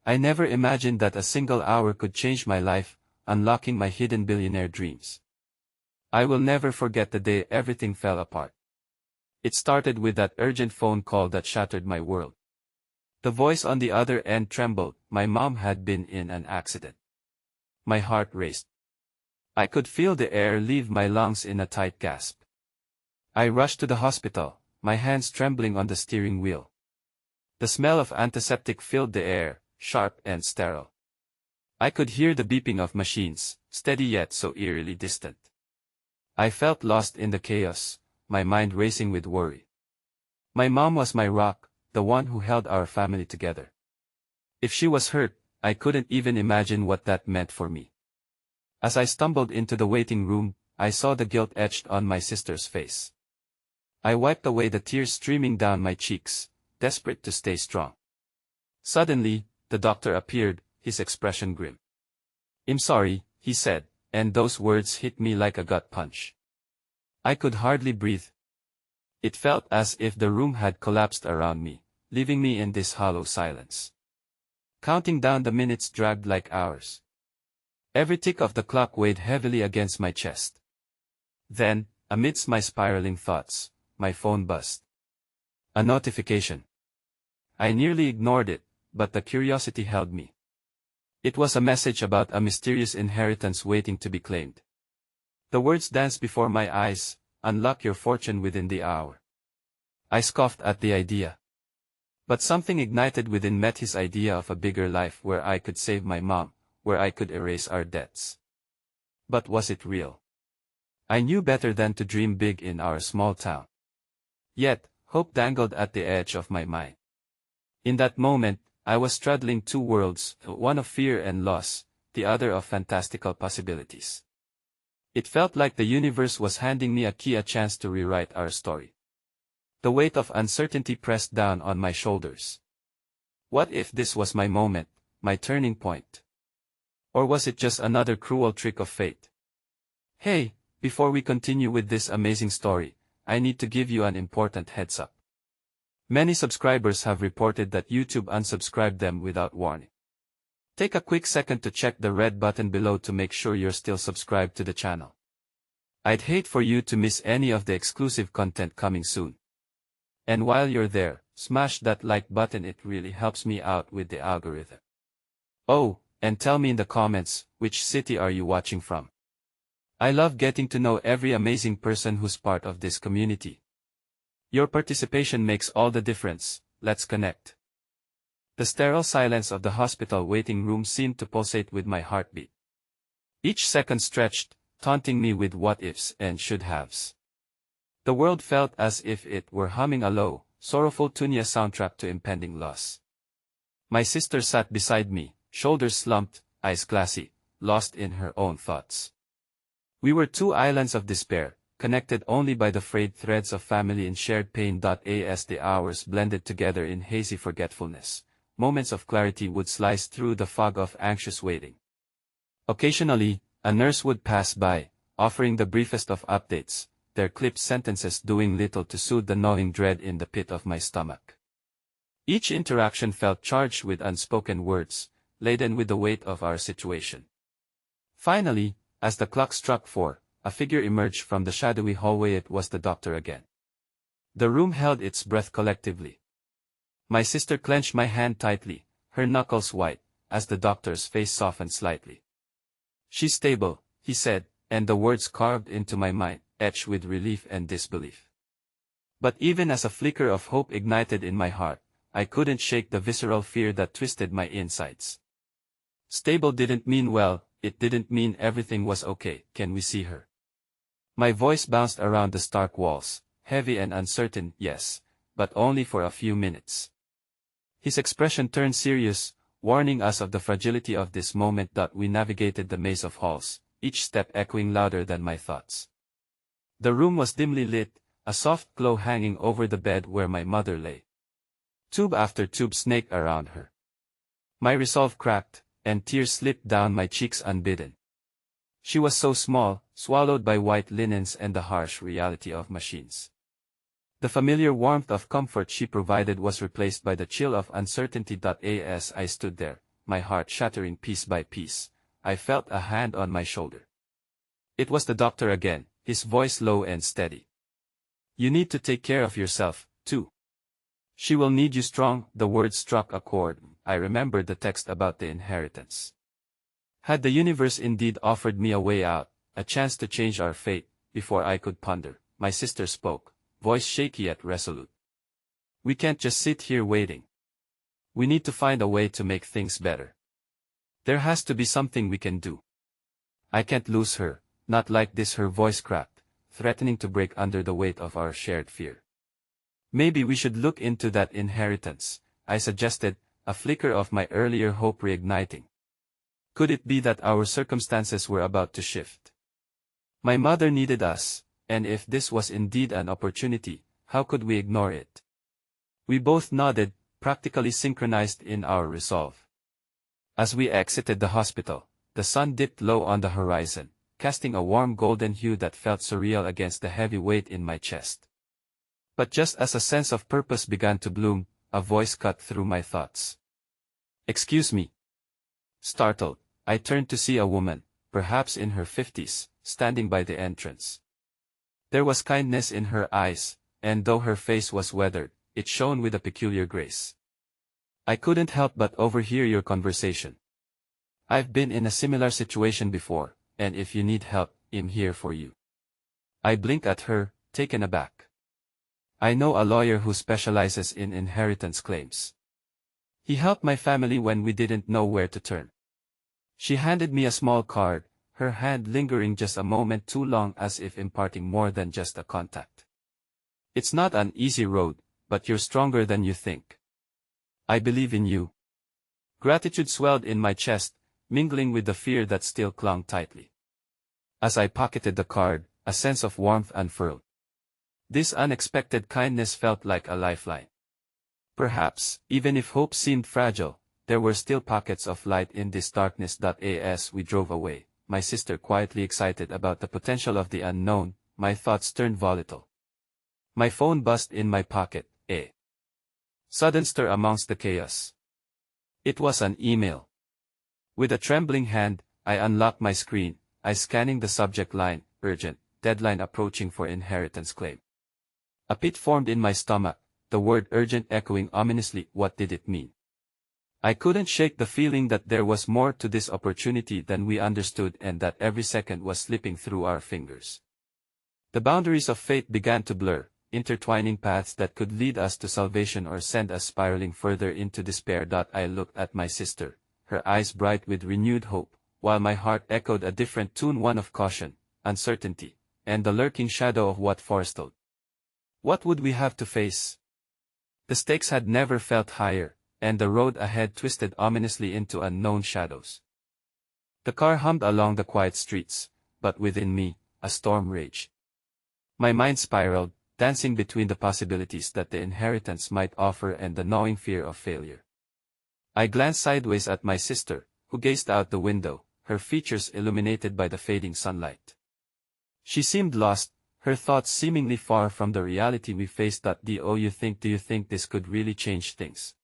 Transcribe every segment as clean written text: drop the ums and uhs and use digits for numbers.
I never imagined that a single hour could change my life, unlocking my hidden billionaire dreams. I will never forget the day everything fell apart. It started with that urgent phone call that shattered my world. The voice on the other end trembled. My mom had been in an accident. My heart raced. I could feel the air leave my lungs in a tight gasp. I rushed to the hospital, my hands trembling on the steering wheel. The smell of antiseptic filled the air, sharp and sterile. I could hear the beeping of machines, steady yet so eerily distant. I felt lost in the chaos, my mind racing with worry. My mom was my rock, the one who held our family together. If she was hurt, I couldn't even imagine what that meant for me. As I stumbled into the waiting room, I saw the guilt etched on my sister's face. I wiped away the tears streaming down my cheeks, desperate to stay strong. Suddenly, the doctor appeared, his expression grim. "I'm sorry," he said, and those words hit me like a gut punch. I could hardly breathe. It felt as if the room had collapsed around me, leaving me in this hollow silence. Counting down the minutes dragged like hours. Every tick of the clock weighed heavily against my chest. Then, amidst my spiraling thoughts, my phone buzzed. A notification. I nearly ignored it, but the curiosity held me. It was a message about a mysterious inheritance waiting to be claimed. The words danced before my eyes, "Unlock your fortune within the hour." I scoffed at the idea. But something ignited within met his idea of a bigger life where I could save my mom, where I could erase our debts. But was it real? I knew better than to dream big in our small town. Yet, hope dangled at the edge of my mind. In that moment, I was straddling two worlds, one of fear and loss, the other of fantastical possibilities. It felt like the universe was handing me a key, a chance to rewrite our story. The weight of uncertainty pressed down on my shoulders. What if this was my moment, my turning point? Or was it just another cruel trick of fate? Hey, before we continue with this amazing story, I need to give you an important heads up. Many subscribers have reported that YouTube unsubscribed them without warning. Take a quick second to check the red button below to make sure you're still subscribed to the channel. I'd hate for you to miss any of the exclusive content coming soon. And while you're there, smash that like button, it really helps me out with the algorithm. Oh, and tell me in the comments, which city are you watching from? I love getting to know every amazing person who's part of this community. Your participation makes all the difference. Let's connect. The sterile silence of the hospital waiting room seemed to pulsate with my heartbeat. Each second stretched, taunting me with what-ifs and should-haves. The world felt as if it were humming a low, sorrowful Tunya soundtrack to impending loss. My sister sat beside me, shoulders slumped, eyes glassy, lost in her own thoughts. We were two islands of despair, connected only by the frayed threads of family and shared pain. As the hours blended together in hazy forgetfulness, moments of clarity would slice through the fog of anxious waiting. Occasionally, a nurse would pass by, offering the briefest of updates, their clipped sentences doing little to soothe the gnawing dread in the pit of my stomach. Each interaction felt charged with unspoken words, laden with the weight of our situation. Finally, as the clock struck 4, a figure emerged from the shadowy hallway. It was the doctor again. The room held its breath collectively. My sister clenched my hand tightly, her knuckles white, as the doctor's face softened slightly. "She's stable," he said, and the words carved into my mind, etched with relief and disbelief. But even as a flicker of hope ignited in my heart, I couldn't shake the visceral fear that twisted my insides. Stable didn't mean well, it didn't mean everything was okay. "Can we see her?" My voice bounced around the stark walls, heavy and uncertain. "Yes, but only for a few minutes." His expression turned serious, warning us of the fragility of this moment. We navigated the maze of halls, each step echoing louder than my thoughts. The room was dimly lit, a soft glow hanging over the bed where my mother lay. Tube after tube snaked around her. My resolve cracked, and tears slipped down my cheeks unbidden. She was so small, swallowed by white linens and the harsh reality of machines. The familiar warmth of comfort she provided was replaced by the chill of uncertainty. As I stood there, my heart shattering piece by piece, I felt a hand on my shoulder. It was the doctor again, his voice low and steady. You need to take care of yourself, too. She will need you strong. The words struck a chord. I remembered the text about the inheritance. Had the universe indeed offered me a way out, a chance to change our fate? Before I could ponder, my sister spoke, voice shaky yet resolute. We can't just sit here waiting. We need to find a way to make things better. There has to be something we can do. I can't lose her, not like this. Her voice cracked, threatening to break under the weight of our shared fear. Maybe we should look into that inheritance, I suggested, a flicker of my earlier hope reigniting. Could it be that our circumstances were about to shift? My mother needed us, and if this was indeed an opportunity, how could we ignore it? We both nodded, practically synchronized in our resolve. As we exited the hospital, the sun dipped low on the horizon, casting a warm golden hue that felt surreal against the heavy weight in my chest. But just as a sense of purpose began to bloom, a voice cut through my thoughts. Excuse me. Startled, I turned to see a woman, perhaps in her 50s, standing by the entrance. There was kindness in her eyes, and though her face was weathered, it shone with a peculiar grace. I couldn't help but overhear your conversation. I've been in a similar situation before, and if you need help, I'm here for you. I blinked at her, taken aback. I know a lawyer who specializes in inheritance claims. He helped my family when we didn't know where to turn. She handed me a small card, her hand lingering just a moment too long, as if imparting more than just a contact. It's not an easy road, but you're stronger than you think. I believe in you. Gratitude swelled in my chest, mingling with the fear that still clung tightly. As I pocketed the card, a sense of warmth unfurled. This unexpected kindness felt like a lifeline. Perhaps, even if hope seemed fragile, there were still pockets of light in this darkness. As we drove away, my sister quietly excited about the potential of the unknown, my thoughts turned volatile. My phone buzzed in my pocket, a sudden stir amongst the chaos. It was an email. With a trembling hand, I unlocked my screen, scanning the subject line, urgent, deadline approaching for inheritance claim. A pit formed in my stomach, the word urgent echoing ominously. What did it mean? I couldn't shake the feeling that there was more to this opportunity than we understood, and that every second was slipping through our fingers. The boundaries of fate began to blur, intertwining paths that could lead us to salvation or send us spiraling further into despair. I looked at my sister, her eyes bright with renewed hope, while my heart echoed a different tune, one of caution, uncertainty, and the lurking shadow of what forestalled. What would we have to face? The stakes had never felt higher, and the road ahead twisted ominously into unknown shadows. The car hummed along the quiet streets, but within me, a storm raged. My mind spiraled, dancing between the possibilities that the inheritance might offer and the gnawing fear of failure. I glanced sideways at my sister, who gazed out the window, her features illuminated by the fading sunlight. She seemed lost, her thoughts seemingly far from the reality we faced. Do you think this could really change things?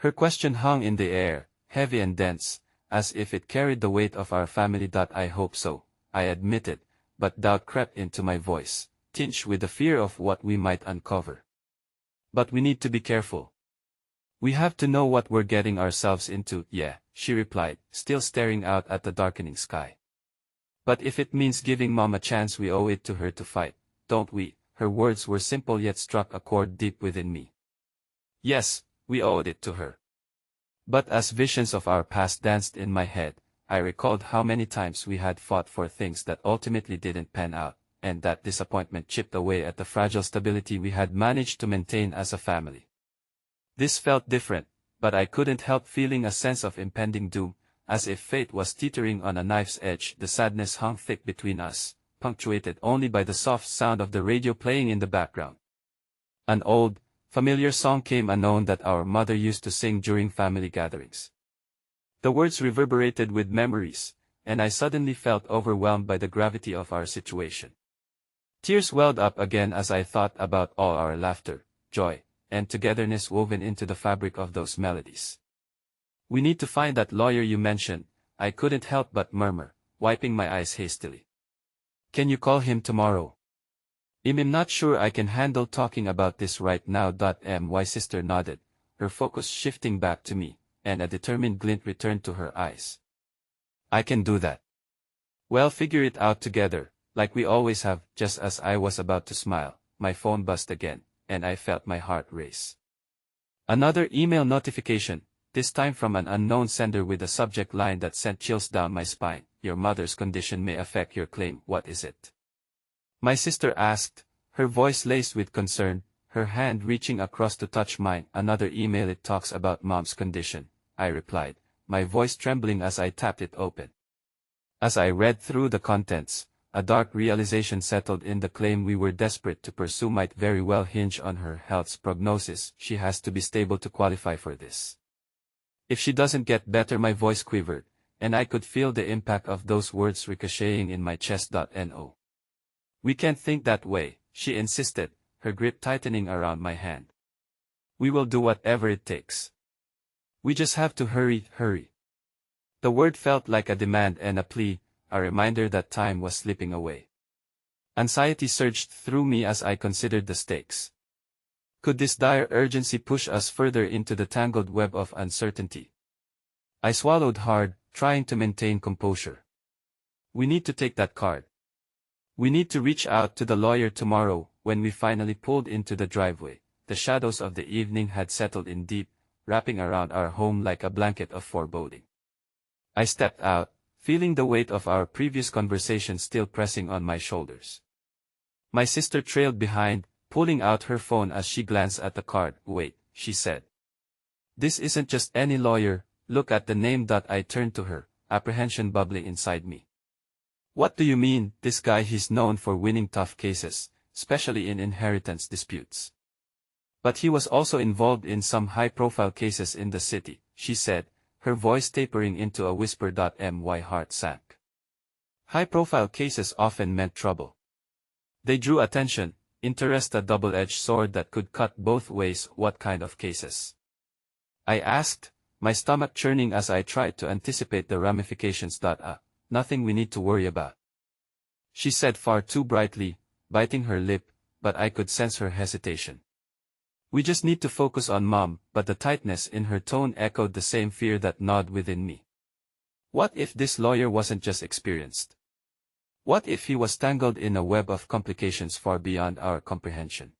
Her question hung in the air, heavy and dense, as if it carried the weight of our family. I hope so, I admitted, but doubt crept into my voice, tinged with the fear of what we might uncover. But we need to be careful. We have to know what we're getting ourselves into. Yeah, she replied, still staring out at the darkening sky. But if it means giving Mom a chance, we owe it to her to fight, don't we? Her words were simple yet struck a chord deep within me. Yes, we owed it to her. But as visions of our past danced in my head, I recalled how many times we had fought for things that ultimately didn't pan out, and that disappointment chipped away at the fragile stability we had managed to maintain as a family. This felt different, but I couldn't help feeling a sense of impending doom, as if fate was teetering on a knife's edge. The sadness hung thick between us, punctuated only by the soft sound of the radio playing in the background. An old, familiar song came unknown that our mother used to sing during family gatherings. The words reverberated with memories, and I suddenly felt overwhelmed by the gravity of our situation. Tears welled up again as I thought about all our laughter, joy, and togetherness woven into the fabric of those melodies. "We need to find that lawyer you mentioned," I couldn't help but murmur, wiping my eyes hastily. "Can you call him tomorrow?" "I'm not sure I can handle talking about this right now." My sister nodded, her focus shifting back to me, and a determined glint returned to her eyes. "I can do that. Well, figure it out together, like we always have." Just as I was about to smile, my phone buzzed again, and I felt my heart race. Another email notification, this time from an unknown sender with a subject line that sent chills down my spine. "Your mother's condition may affect your claim." "What is it?" my sister asked, her voice laced with concern, her hand reaching across to touch mine. "Another email. It talks about mom's condition," I replied, my voice trembling as I tapped it open. As I read through the contents, a dark realization settled in. The claim we were desperate to pursue might very well hinge on her health's prognosis. "She has to be stable to qualify for this. If she doesn't get better." My voice quivered, and I could feel the impact of those words ricocheting in my chest. No. "We can't think that way," she insisted, her grip tightening around my hand. "We will do whatever it takes. We just have to hurry." The word felt like a demand and a plea, a reminder that time was slipping away. Anxiety surged through me as I considered the stakes. Could this dire urgency push us further into the tangled web of uncertainty? I swallowed hard, trying to maintain composure. "We need to take that card. We need to reach out to the lawyer tomorrow." When we finally pulled into the driveway, the shadows of the evening had settled in deep, wrapping around our home like a blanket of foreboding. I stepped out, feeling the weight of our previous conversation still pressing on my shoulders. My sister trailed behind, pulling out her phone as she glanced at the card. "Wait," she said. "This isn't just any lawyer. Look at the name." I turned to her, apprehension bubbling inside me. "What do you mean?" "This guy, he's known for winning tough cases, especially in inheritance disputes. But he was also involved in some high-profile cases in the city," she said, her voice tapering into a whisper. My heart sank. High-profile cases often meant trouble. They drew attention, interest, a double-edged sword that could cut both ways. "What kind of cases?" I asked, my stomach churning as I tried to anticipate the ramifications. Nothing we need to worry about," she said far too brightly, biting her lip, but I could sense her hesitation. "We just need to focus on Mom." But the tightness in her tone echoed the same fear that gnawed within me. What if this lawyer wasn't just experienced? What if he was tangled in a web of complications far beyond our comprehension?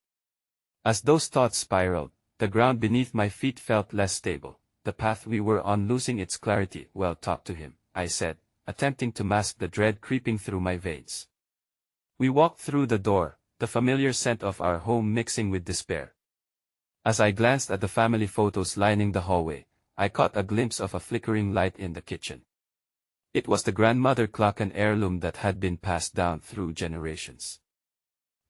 As those thoughts spiraled, the ground beneath my feet felt less stable, the path we were on losing its clarity. "Well, talk to him," I said, attempting to mask the dread creeping through my veins. We walked through the door, the familiar scent of our home mixing with despair. As I glanced at the family photos lining the hallway, I caught a glimpse of a flickering light in the kitchen. It was the grandmother clock, an heirloom that had been passed down through generations.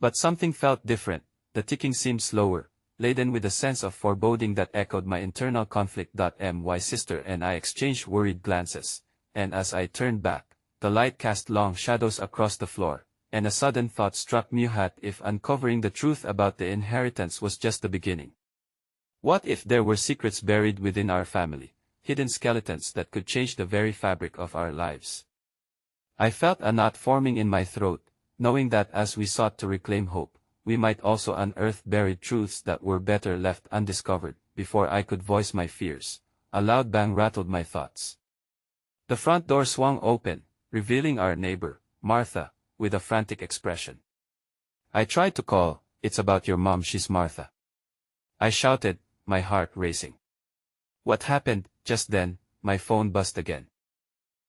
But something felt different. The ticking seemed slower, laden with a sense of foreboding that echoed my internal conflict. My sister and I exchanged worried glances, and as I turned back, the light cast long shadows across the floor, and a sudden thought struck me. What if uncovering the truth about the inheritance was just the beginning? What if there were secrets buried within our family, hidden skeletons that could change the very fabric of our lives? I felt a knot forming in my throat, knowing that as we sought to reclaim hope, we might also unearth buried truths that were better left undiscovered. Before I could voice my fears, a loud bang rattled my thoughts. The front door swung open, revealing our neighbor, Martha, with a frantic expression. "I tried to call. It's about your mom. She's Martha," I shouted, my heart racing. What happened? Just then, my phone buzzed again.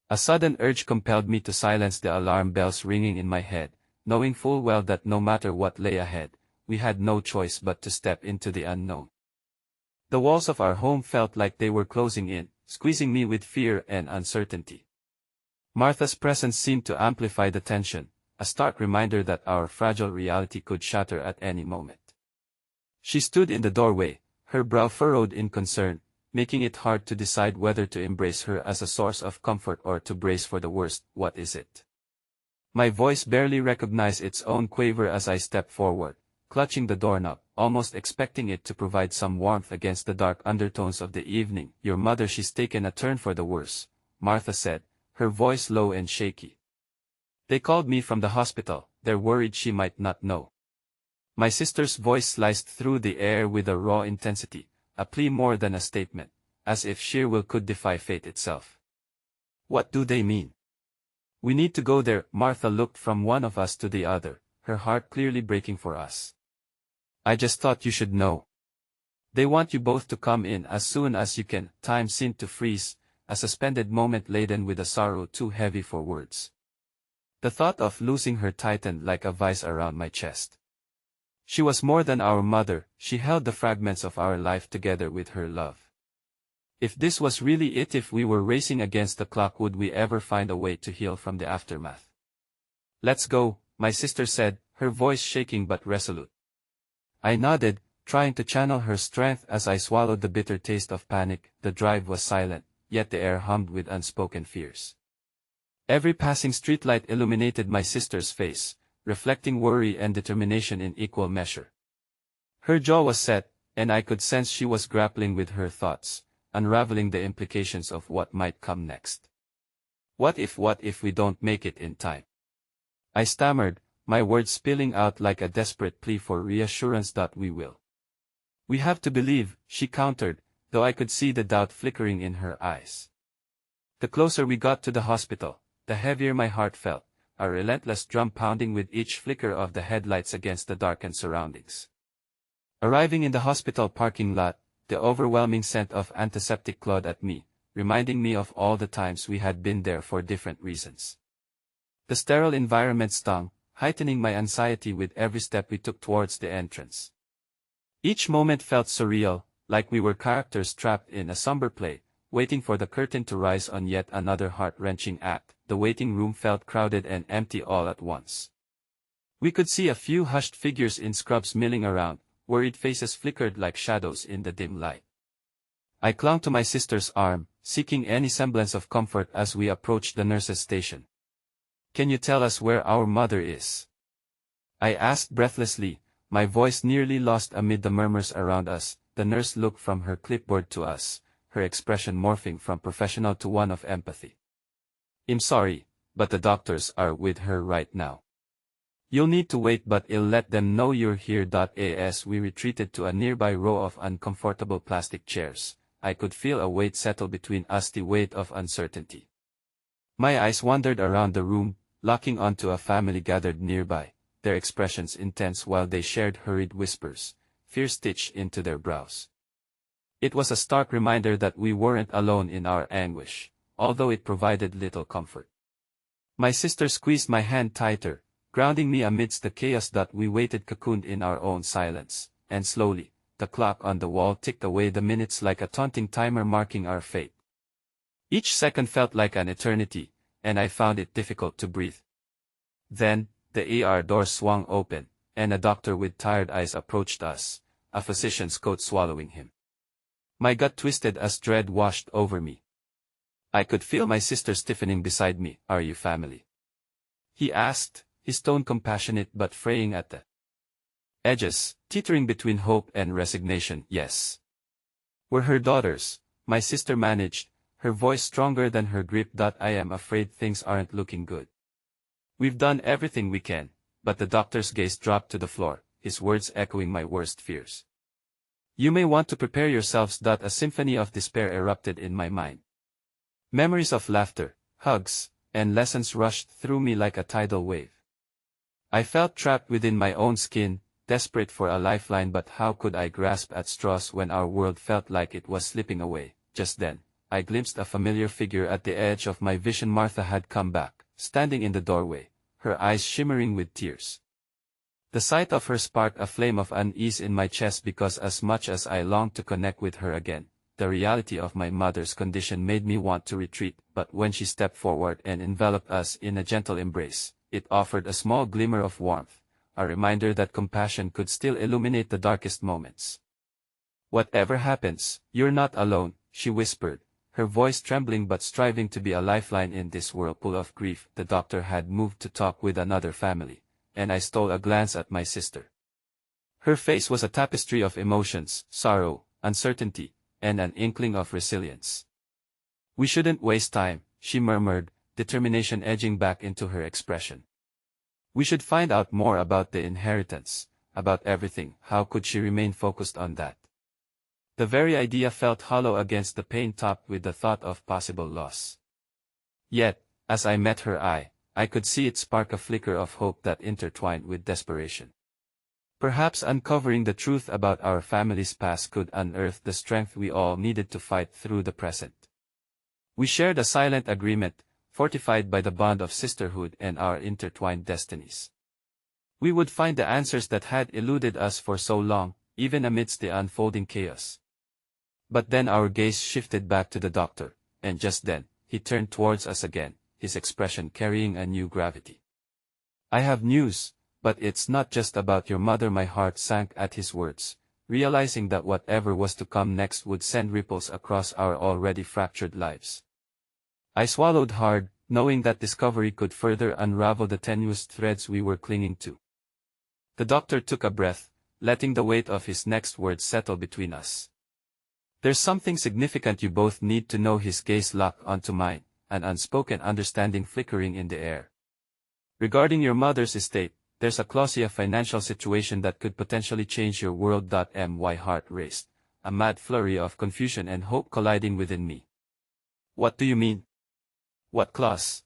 A sudden urge compelled me to silence the alarm bells ringing in my head, knowing full well that no matter what lay ahead, we had no choice but to step into the unknown. The walls of our home felt like they were closing in, squeezing me with fear and uncertainty. Martha's presence seemed to amplify the tension, a stark reminder that our fragile reality could shatter at any moment. She stood in the doorway, her brow furrowed in concern, making it hard to decide whether to embrace her as a source of comfort or to brace for the worst. "What is it?" My voice barely recognized its own quaver as I stepped forward, clutching the doorknob, almost expecting it to provide some warmth against the dark undertones of the evening. "Your mother, she's taken a turn for the worse," Martha said, her voice low and shaky. "They called me from the hospital, they're worried she might not know." My sister's voice sliced through the air with a raw intensity, a plea more than a statement, as if sheer will could defy fate itself. "What do they mean?" "We need to go there." Martha looked from one of us to the other, her heart clearly breaking for us. "I just thought you should know. They want you both to come in as soon as you can." Time seemed to freeze, a suspended moment laden with a sorrow too heavy for words. The thought of losing her tightened like a vice around my chest. She was more than our mother, she held the fragments of our life together with her love. If this was really it, if we were racing against the clock, would we ever find a way to heal from the aftermath? "Let's go," my sister said, her voice shaking but resolute. I nodded, trying to channel her strength as I swallowed the bitter taste of panic. The drive was silent, yet the air hummed with unspoken fears. Every passing streetlight illuminated my sister's face, reflecting worry and determination in equal measure. Her jaw was set, and I could sense she was grappling with her thoughts, unraveling the implications of what might come next. What if we don't make it in time?" I stammered, my words spilling out like a desperate plea for reassurance. "We will. We have to believe," she countered, though I could see the doubt flickering in her eyes. The closer we got to the hospital, the heavier my heart felt, a relentless drum pounding with each flicker of the headlights against the darkened surroundings. Arriving in the hospital parking lot, the overwhelming scent of antiseptic clawed at me, reminding me of all the times we had been there for different reasons. The sterile environment stung, heightening my anxiety with every step we took towards the entrance. Each moment felt surreal, like we were characters trapped in a somber play, waiting for the curtain to rise on yet another heart-wrenching act. The waiting room felt crowded and empty all at once. We could see a few hushed figures in scrubs milling around, worried faces flickered like shadows in the dim light. I clung to my sister's arm, seeking any semblance of comfort as we approached the nurse's station. "Can you tell us where our mother is?" I asked breathlessly, my voice nearly lost amid the murmurs around us. The nurse looked from her clipboard to us, her expression morphing from professional to one of empathy. "I'm sorry, but the doctors are with her right now. You'll need to wait, but I'll let them know you're here." As we retreated to a nearby row of uncomfortable plastic chairs, I could feel a weight settle between us, the weight of uncertainty. My eyes wandered around the room, locking onto a family gathered nearby, their expressions intense while they shared hurried whispers, fear stitched into their brows. It was a stark reminder that we weren't alone in our anguish, although it provided little comfort. My sister squeezed my hand tighter, grounding me amidst the chaos. We waited cocooned in our own silence, and slowly, the clock on the wall ticked away the minutes like a taunting timer marking our fate. Each second felt like an eternity, and I found it difficult to breathe. Then, the ER door swung open, and a doctor with tired eyes approached us, a physician's coat swallowing him. My gut twisted as dread washed over me. I could feel my sister stiffening beside me. "Are you family?" he asked, his tone compassionate but fraying at the edges, teetering between hope and resignation. "Yes. We're her daughters," my sister managed, her voice stronger than her grip. "I am afraid things aren't looking good. We've done everything we can," but the doctor's gaze dropped to the floor, his words echoing my worst fears. "You may want to prepare yourselves." A symphony of despair erupted in my mind. Memories of laughter, hugs, and lessons rushed through me like a tidal wave. I felt trapped within my own skin, desperate for a lifeline, but how could I grasp at straws when our world felt like it was slipping away? Just then, I glimpsed a familiar figure at the edge of my vision. Martha had come back, standing in the doorway, her eyes shimmering with tears. The sight of her sparked a flame of unease in my chest, because as much as I longed to connect with her again, the reality of my mother's condition made me want to retreat. But when she stepped forward and enveloped us in a gentle embrace, it offered a small glimmer of warmth, a reminder that compassion could still illuminate the darkest moments. "Whatever happens, you're not alone," she whispered, her voice trembling but striving to be a lifeline in this whirlpool of grief. The doctor had moved to talk with another family, and I stole a glance at my sister. Her face was a tapestry of emotions, sorrow, uncertainty, and an inkling of resilience. "We shouldn't waste time," she murmured, determination edging back into her expression. "We should find out more about the inheritance, about everything." How could she remain focused on that? The very idea felt hollow against the pain topped with the thought of possible loss. Yet, as I met her eye, I could see it spark a flicker of hope that intertwined with desperation. Perhaps uncovering the truth about our family's past could unearth the strength we all needed to fight through the present. We shared a silent agreement, fortified by the bond of sisterhood and our intertwined destinies. We would find the answers that had eluded us for so long, even amidst the unfolding chaos. But then our gaze shifted back to the doctor, and just then, he turned towards us again, his expression carrying a new gravity. "I have news, but it's not just about your mother." My heart sank at his words, realizing that whatever was to come next would send ripples across our already fractured lives. I swallowed hard, knowing that discovery could further unravel the tenuous threads we were clinging to. The doctor took a breath, letting the weight of his next words settle between us. "There's something significant you both need to know." His gaze locked onto mine, an unspoken understanding flickering in the air. "Regarding your mother's estate, there's a clause, financial situation that could potentially change your world." My heart raced, a mad flurry of confusion and hope colliding within me. "What do you mean? What clause?"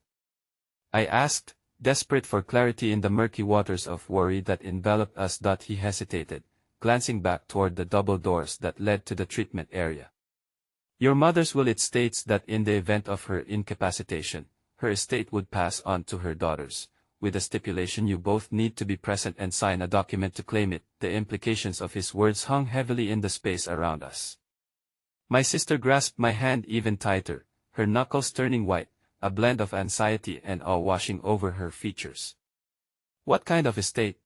I asked, desperate for clarity in the murky waters of worry that enveloped us. He hesitated, glancing back toward the double doors that led to the treatment area. "Your mother's will. It states that in the event of her incapacitation, her estate would pass on to her daughters, with a stipulation you both need to be present and sign a document to claim it." The implications of his words hung heavily in the space around us. My sister grasped my hand even tighter, her knuckles turning white, a blend of anxiety and awe washing over her features. "What kind of estate?"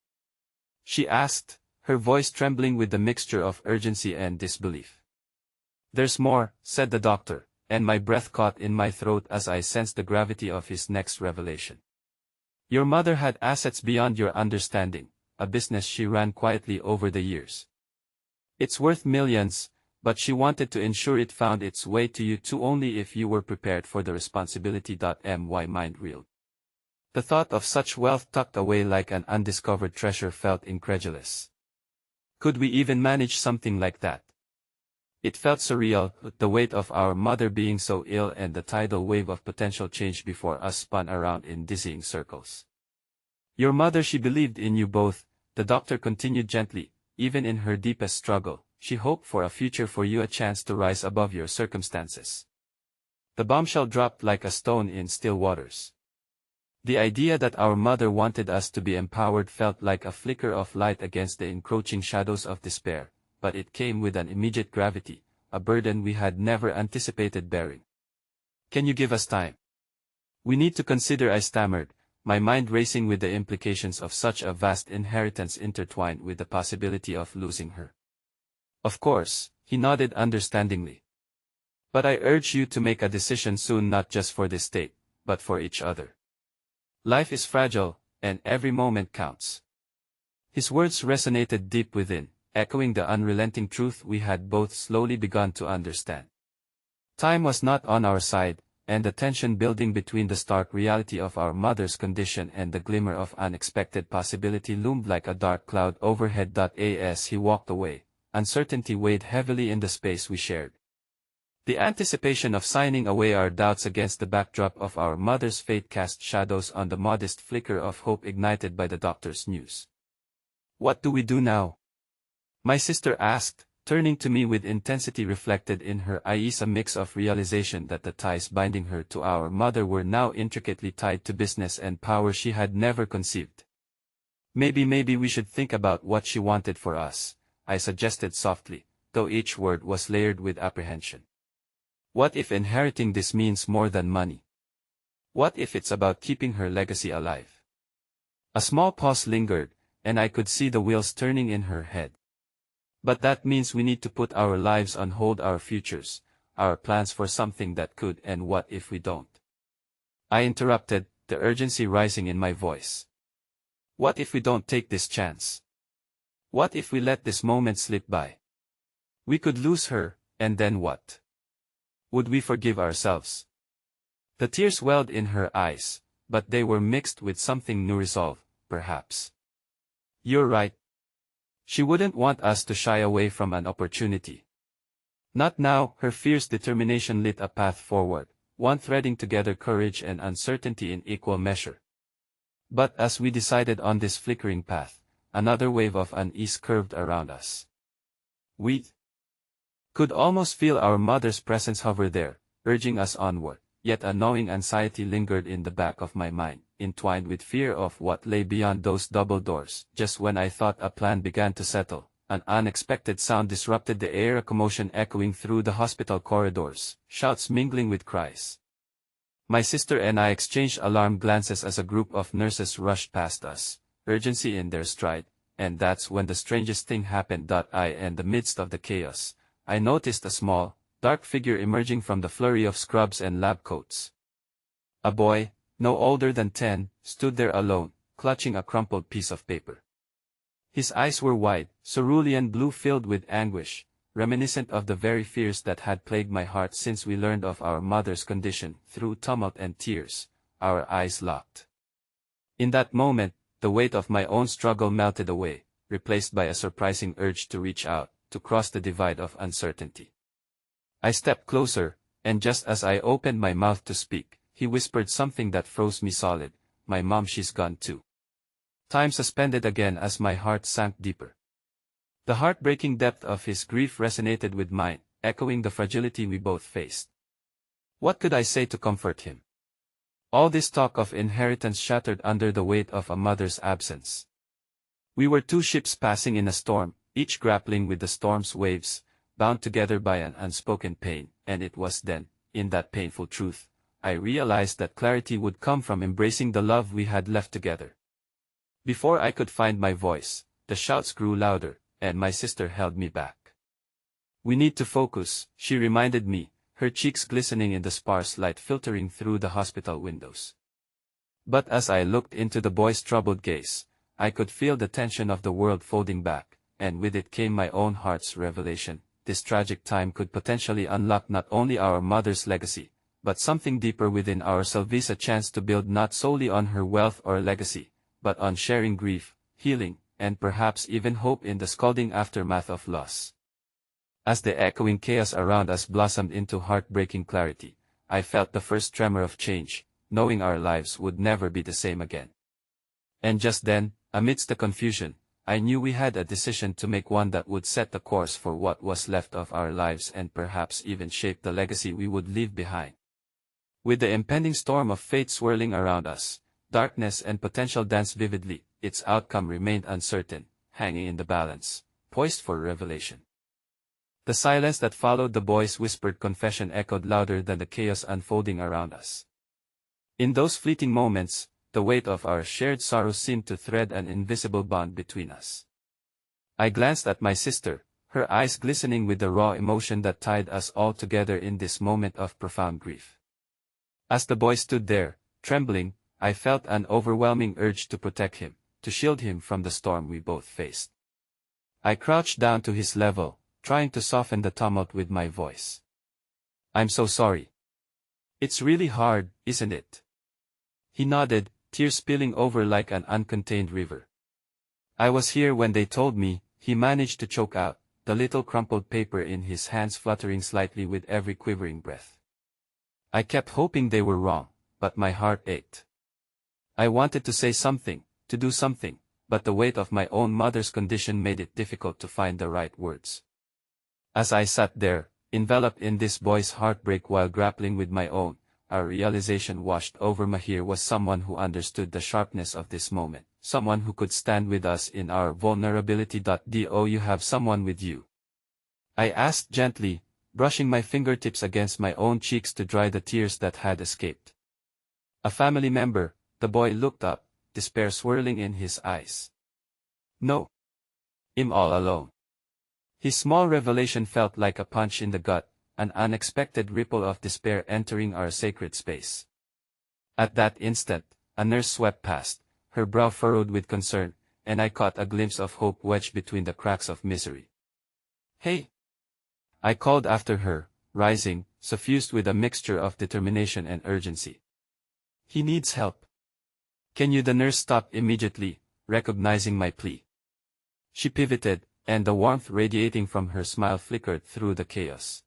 she asked, her voice trembling with the mixture of urgency and disbelief. "There's more," said the doctor, and my breath caught in my throat as I sensed the gravity of his next revelation. "Your mother had assets beyond your understanding, a business she ran quietly over the years. It's worth millions, but she wanted to ensure it found its way to you too, only if you were prepared for the responsibility." My mind reeled. The thought of such wealth tucked away like an undiscovered treasure felt incredulous. Could we even manage something like that? It felt surreal, the weight of our mother being so ill and the tidal wave of potential change before us spun around in dizzying circles. "Your mother, she believed in you both," the doctor continued gently. "Even in her deepest struggle, she hoped for a future for you, a chance to rise above your circumstances." The bombshell dropped like a stone in still waters. The idea that our mother wanted us to be empowered felt like a flicker of light against the encroaching shadows of despair, but it came with an immediate gravity, a burden we had never anticipated bearing. "Can you give us time? We need to consider," I stammered, my mind racing with the implications of such a vast inheritance intertwined with the possibility of losing her. "Of course," he nodded understandingly. "But I urge you to make a decision soon, not just for this state, but for each other. Life is fragile, and every moment counts." His words resonated deep within, echoing the unrelenting truth we had both slowly begun to understand. Time was not on our side, and the tension building between the stark reality of our mother's condition and the glimmer of unexpected possibility loomed like a dark cloud overhead. As he walked away, uncertainty weighed heavily in the space we shared. The anticipation of signing away our doubts against the backdrop of our mother's fate cast shadows on the modest flicker of hope ignited by the doctor's news. "What do we do now?" my sister asked, turning to me with intensity reflected in her eyes, a mix of realization that the ties binding her to our mother were now intricately tied to business and power she had never conceived. Maybe we should think about what she wanted for us," I suggested softly, though each word was layered with apprehension. "What if inheriting this means more than money? What if it's about keeping her legacy alive?" A small pause lingered, and I could see the wheels turning in her head. "But that means we need to put our lives on hold, our futures, our plans for something that could, and what if we don't?" I interrupted, the urgency rising in my voice. "What if we don't take this chance? What if we let this moment slip by? We could lose her, and then what? Would we forgive ourselves? The tears welled in her eyes, but they were mixed with something new resolve, perhaps. You're right. She wouldn't want us to shy away from an opportunity. Not now. Her fierce determination lit a path forward, one threading together courage and uncertainty in equal measure. But as we decided on this flickering path, another wave of unease curved around us. We could almost feel our mother's presence hover there, urging us onward, yet a gnawing anxiety lingered in the back of my mind, entwined with fear of what lay beyond those double doors. Just when I thought a plan began to settle, an unexpected sound disrupted the air, a commotion echoing through the hospital corridors, shouts mingling with cries. My sister and I exchanged alarmed glances as a group of nurses rushed past us, urgency in their stride, and that's when the strangest thing happened. In the midst of the chaos, I noticed a small, dark figure emerging from the flurry of scrubs and lab coats. A boy, no older than 10, stood there alone, clutching a crumpled piece of paper. His eyes were wide, cerulean blue filled with anguish, reminiscent of the very fears that had plagued my heart since we learned of our mother's condition. Through tumult and tears, our eyes locked. In that moment, the weight of my own struggle melted away, replaced by a surprising urge to reach out, to cross the divide of uncertainty. I stepped closer, and just as I opened my mouth to speak, he whispered something that froze me solid. My mom, she's gone too. Time suspended again as my heart sank deeper. The heartbreaking depth of his grief resonated with mine, echoing the fragility we both faced. What could I say to comfort him? All this talk of inheritance shattered under the weight of a mother's absence. We were two ships passing in a storm, each grappling with the storm's waves, bound together by an unspoken pain, and it was then, in that painful truth, I realized that clarity would come from embracing the love we had left together. Before I could find my voice, the shouts grew louder, and my sister held me back. We need to focus, she reminded me, her cheeks glistening in the sparse light filtering through the hospital windows. But as I looked into the boy's troubled gaze, I could feel the tension of the world folding back, and with it came my own heart's revelation. This tragic time could potentially unlock not only our mother's legacy, but something deeper within ourselves, a chance to build not solely on her wealth or legacy, but on sharing grief, healing, and perhaps even hope in the scalding aftermath of loss. As the echoing chaos around us blossomed into heartbreaking clarity, I felt the first tremor of change, knowing our lives would never be the same again. And just then, amidst the confusion, I knew we had a decision to make, one that would set the course for what was left of our lives and perhaps even shape the legacy we would leave behind. With the impending storm of fate swirling around us, darkness and potential danced vividly, its outcome remained uncertain, hanging in the balance, poised for revelation. The silence that followed the boy's whispered confession echoed louder than the chaos unfolding around us. In those fleeting moments, the weight of our shared sorrow seemed to thread an invisible bond between us. I glanced at my sister, her eyes glistening with the raw emotion that tied us all together in this moment of profound grief. As the boy stood there, trembling, I felt an overwhelming urge to protect him, to shield him from the storm we both faced. I crouched down to his level, trying to soften the tumult with my voice. "I'm so sorry. It's really hard, isn't it?" He nodded, tears spilling over like an uncontained river. "I was here when they told me," he managed to choke out, the little crumpled paper in his hands fluttering slightly with every quivering breath. I kept hoping they were wrong, but my heart ached. I wanted to say something, to do something, but the weight of my own mother's condition made it difficult to find the right words. As I sat there, enveloped in this boy's heartbreak while grappling with my own, a realization washed over me. Here was someone who understood the sharpness of this moment, someone who could stand with us in our vulnerability. "Do you have someone with you?" I asked gently, brushing my fingertips against my own cheeks to dry the tears that had escaped. "A family member." The boy looked up, despair swirling in his eyes. "No. I'm all alone." His small revelation felt like a punch in the gut, an unexpected ripple of despair entering our sacred space. At that instant, a nurse swept past, her brow furrowed with concern, and I caught a glimpse of hope wedged between the cracks of misery. "Hey!" I called after her, rising, suffused with a mixture of determination and urgency. "He needs help." "Can you?" The nurse stopped immediately, recognizing my plea. She pivoted, and the warmth radiating from her smile flickered through the chaos.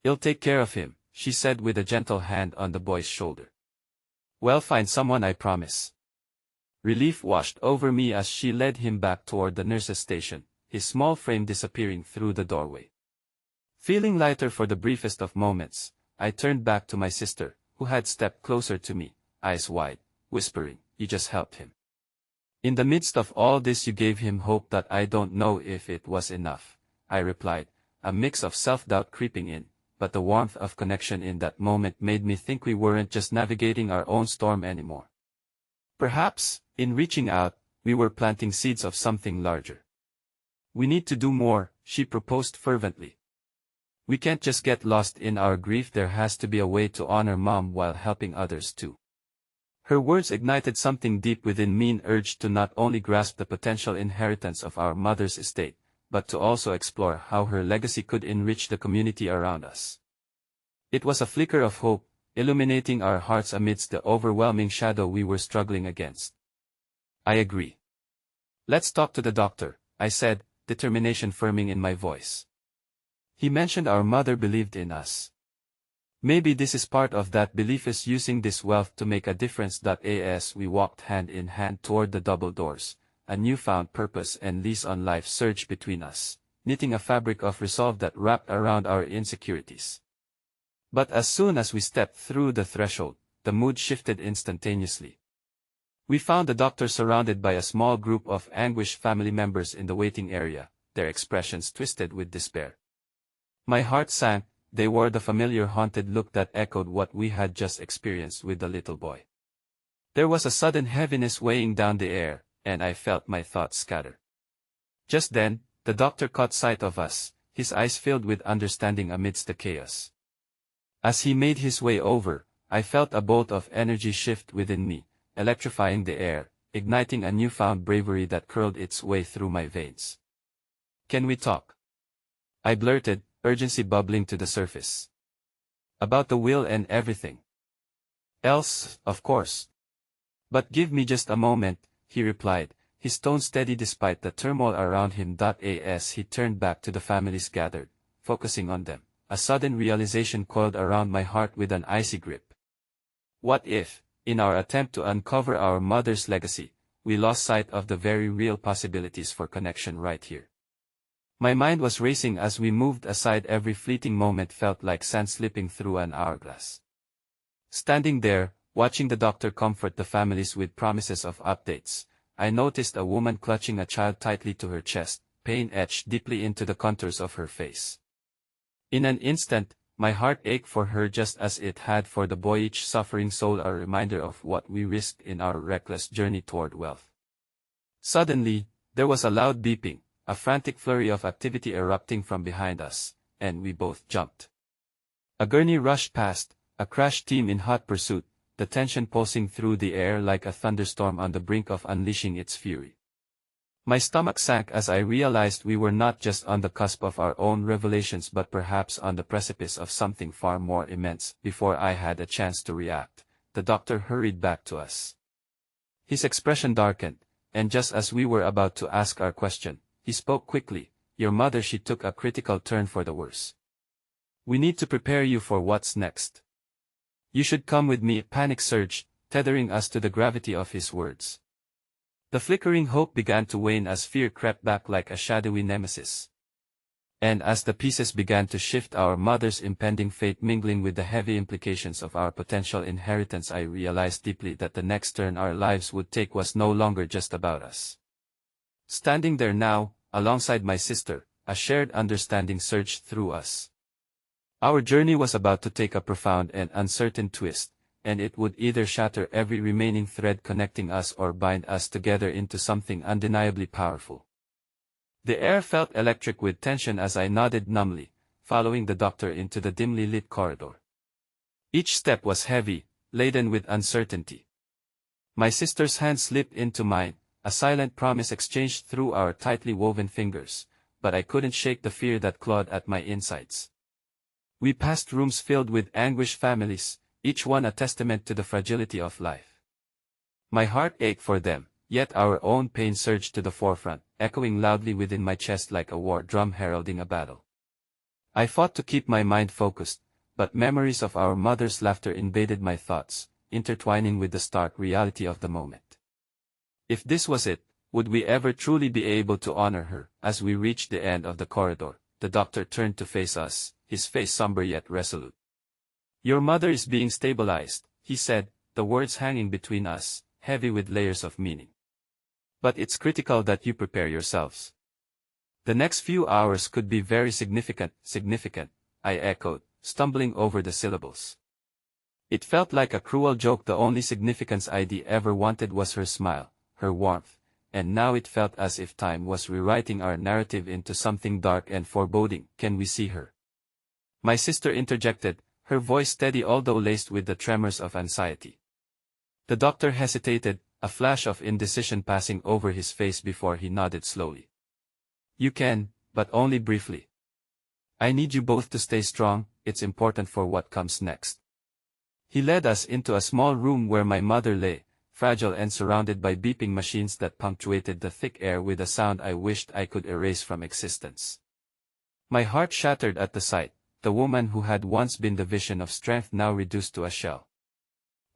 "I'll take care of him," she said with a gentle hand on the boy's shoulder. "We'll find someone, I promise." Relief washed over me as she led him back toward the nurse's station, his small frame disappearing through the doorway. Feeling lighter for the briefest of moments, I turned back to my sister, who had stepped closer to me, eyes wide, whispering, "You just helped him. In the midst of all this you gave him hope." "That I don't know if it was enough," I replied, a mix of self-doubt creeping in, but the warmth of connection in that moment made me think we weren't just navigating our own storm anymore. Perhaps, in reaching out, we were planting seeds of something larger. "We need to do more," she proposed fervently. "We can't just get lost in our grief. There has to be a way to honor Mom while helping others too." Her words ignited something deep within me, an urge to not only grasp the potential inheritance of our mother's estate, but to also explore how her legacy could enrich the community around us. It was a flicker of hope, illuminating our hearts amidst the overwhelming shadow we were struggling against. "I agree. Let's talk to the doctor," I said, determination firming in my voice. "He mentioned our mother believed in us. Maybe this is part of that belief, is using this wealth to make a difference." As we walked hand in hand toward the double doors, a newfound purpose and lease on life surged between us, knitting a fabric of resolve that wrapped around our insecurities. But as soon as we stepped through the threshold, the mood shifted instantaneously. We found the doctor surrounded by a small group of anguished family members in the waiting area, their expressions twisted with despair. My heart sank. They wore the familiar haunted look that echoed what we had just experienced with the little boy. There was a sudden heaviness weighing down the air, and I felt my thoughts scatter. Just then, the doctor caught sight of us, his eyes filled with understanding amidst the chaos. As he made his way over, I felt a bolt of energy shift within me, electrifying the air, igniting a newfound bravery that curled its way through my veins. "Can we talk?" I blurted, urgency bubbling to the surface. "About the will and everything else, of course. But give me just a moment," he replied, his tone steady despite the turmoil around him. As he turned back to the families gathered, focusing on them, a sudden realization coiled around my heart with an icy grip. What if, in our attempt to uncover our mother's legacy, we lost sight of the very real possibilities for connection right here? My mind was racing as we moved aside. Every fleeting moment felt like sand slipping through an hourglass. Standing there, watching the doctor comfort the families with promises of updates, I noticed a woman clutching a child tightly to her chest, pain etched deeply into the contours of her face. In an instant, my heart ached for her just as it had for the boy, each suffering soul a reminder of what we risked in our reckless journey toward wealth. Suddenly, there was a loud beeping, a frantic flurry of activity erupting from behind us, and we both jumped. A gurney rushed past, a crash team in hot pursuit, the tension pulsing through the air like a thunderstorm on the brink of unleashing its fury. My stomach sank as I realized we were not just on the cusp of our own revelations but perhaps on the precipice of something far more immense. Before I had a chance to react, the doctor hurried back to us. His expression darkened, and just as we were about to ask our question, he spoke quickly. "Your mother, she took a critical turn for the worse. We need to prepare you for what's next. You should come with me." Panic surged, tethering us to the gravity of his words. The flickering hope began to wane as fear crept back like a shadowy nemesis. And as the pieces began to shift, our mother's impending fate mingling with the heavy implications of our potential inheritance, I realized deeply that the next turn our lives would take was no longer just about us. Standing there now, alongside my sister, a shared understanding surged through us. Our journey was about to take a profound and uncertain twist, and it would either shatter every remaining thread connecting us or bind us together into something undeniably powerful. The air felt electric with tension as I nodded numbly, following the doctor into the dimly lit corridor. Each step was heavy, laden with uncertainty. My sister's hand slipped into mine, a silent promise exchanged through our tightly woven fingers, but I couldn't shake the fear that clawed at my insides. We passed rooms filled with anguished families, each one a testament to the fragility of life. My heart ached for them, yet our own pain surged to the forefront, echoing loudly within my chest like a war drum heralding a battle. I fought to keep my mind focused, but memories of our mother's laughter invaded my thoughts, intertwining with the stark reality of the moment. If this was it, would we ever truly be able to honor her? As we reached the end of the corridor, the doctor turned to face us, his face somber yet resolute. "Your mother is being stabilized," he said, the words hanging between us, heavy with layers of meaning. "But it's critical that you prepare yourselves." "The next few hours could be very significant," I echoed, stumbling over the syllables. It felt like a cruel joke. The only significance I'd ever wanted was her smile, her warmth, and now it felt as if time was rewriting our narrative into something dark and foreboding. "Can we see her?" my sister interjected, her voice steady although laced with the tremors of anxiety. The doctor hesitated, a flash of indecision passing over his face before he nodded slowly. "You can, but only briefly. I need you both to stay strong, it's important for what comes next." He led us into a small room where my mother lay, fragile and surrounded by beeping machines that punctuated the thick air with a sound I wished I could erase from existence. My heart shattered at the sight, the woman who had once been the vision of strength now reduced to a shell.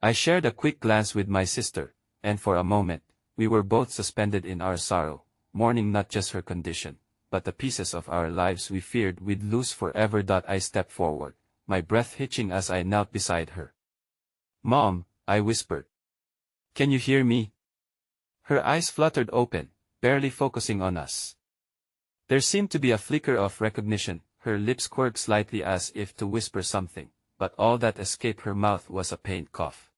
I shared a quick glance with my sister, and for a moment, we were both suspended in our sorrow, mourning not just her condition, but the pieces of our lives we feared we'd lose forever. I stepped forward, my breath hitching as I knelt beside her. "Mom," I whispered. "Can you hear me?" Her eyes fluttered open, barely focusing on us. There seemed to be a flicker of recognition, her lips quirked slightly as if to whisper something, but all that escaped her mouth was a faint cough.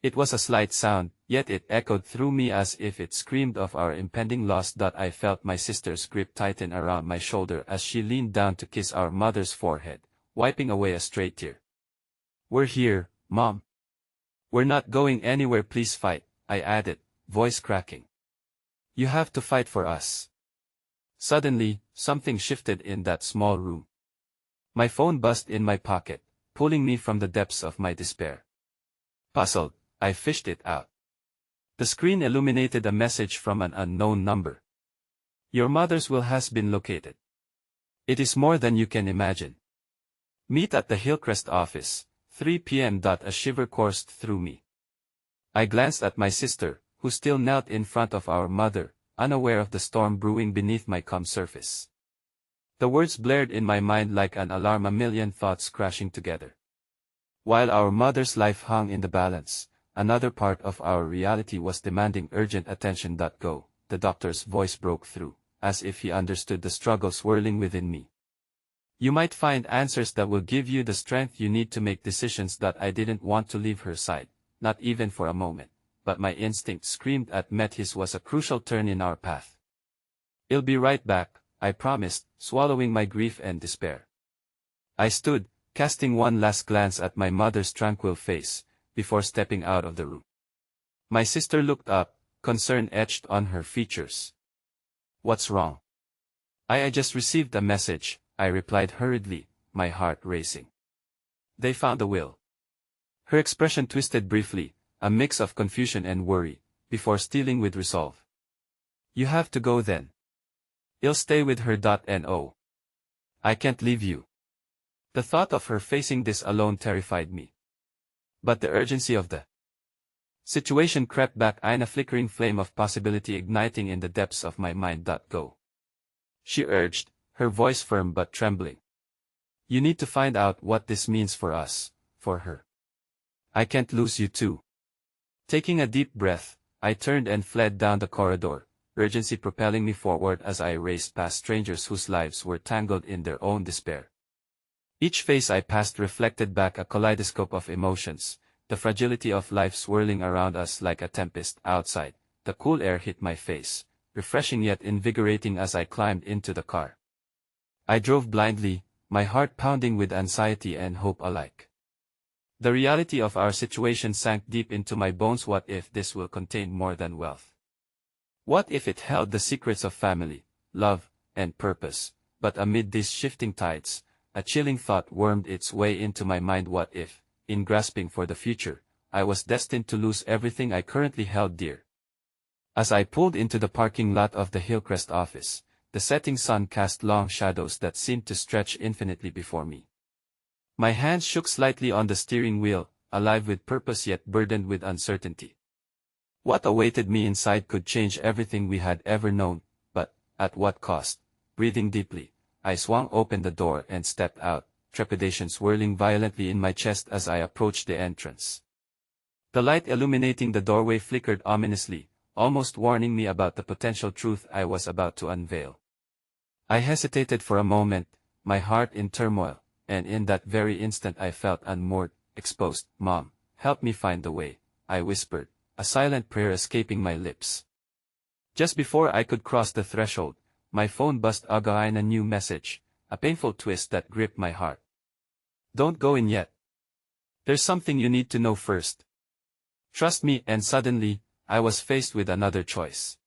It was a slight sound, yet it echoed through me as if it screamed of our impending loss. I felt my sister's grip tighten around my shoulder as she leaned down to kiss our mother's forehead, wiping away a stray tear. "We're here, Mom. We're not going anywhere. Please fight," I added, voice cracking. "You have to fight for us." Suddenly, something shifted in that small room. My phone buzzed in my pocket, pulling me from the depths of my despair. Puzzled, I fished it out. The screen illuminated a message from an unknown number. "Your mother's will has been located. It is more than you can imagine. Meet at the Hillcrest office, 3 p.m." A shiver coursed through me. I glanced at my sister, who still knelt in front of our mother, unaware of the storm brewing beneath my calm surface. The words blared in my mind like an alarm, a million thoughts crashing together. While our mother's life hung in the balance, another part of our reality was demanding urgent attention. "Go," the doctor's voice broke through, as if he understood the struggle swirling within me. "You might find answers that will give you the strength you need to make decisions." I didn't want to leave her side, not even for a moment, but my instinct screamed at me his was a crucial turn in our path. "I'll be right back," I promised, swallowing my grief and despair. I stood, casting one last glance at my mother's tranquil face, before stepping out of the room. My sister looked up, concern etched on her features. "What's wrong?" I just received a message," I replied hurriedly, my heart racing. "They found the will." Her expression twisted briefly, a mix of confusion and worry, before stealing with resolve. "You have to go then." "I'll stay with her. No. I can't leave you." The thought of her facing this alone terrified me. But the urgency of the situation crept back in a flickering flame of possibility igniting in the depths of my mind. "Go," she urged, her voice firm but trembling. "You need to find out what this means for us, for her. I can't lose you too." Taking a deep breath, I turned and fled down the corridor, urgency propelling me forward as I raced past strangers whose lives were tangled in their own despair. Each face I passed reflected back a kaleidoscope of emotions, the fragility of life swirling around us like a tempest outside. The cool air hit my face, refreshing yet invigorating as I climbed into the car. I drove blindly, my heart pounding with anxiety and hope alike. The reality of our situation sank deep into my bones. What if this will contain more than wealth? What if it held the secrets of family, love, and purpose? But amid these shifting tides, a chilling thought wormed its way into my mind. What if, in grasping for the future, I was destined to lose everything I currently held dear? As I pulled into the parking lot of the Hillcrest office, the setting sun cast long shadows that seemed to stretch infinitely before me. My hands shook slightly on the steering wheel, alive with purpose yet burdened with uncertainty. What awaited me inside could change everything we had ever known, but at what cost? Breathing deeply, I swung open the door and stepped out, trepidation swirling violently in my chest as I approached the entrance. The light illuminating the doorway flickered ominously, almost warning me about the potential truth I was about to unveil. I hesitated for a moment, my heart in turmoil, and in that very instant I felt unmoored, exposed. "Mom, help me find the way," I whispered, a silent prayer escaping my lips. Just before I could cross the threshold, my phone buzzed again, a new message, a painful twist that gripped my heart. "Don't go in yet. There's something you need to know first. Trust me." And suddenly, I was faced with another choice.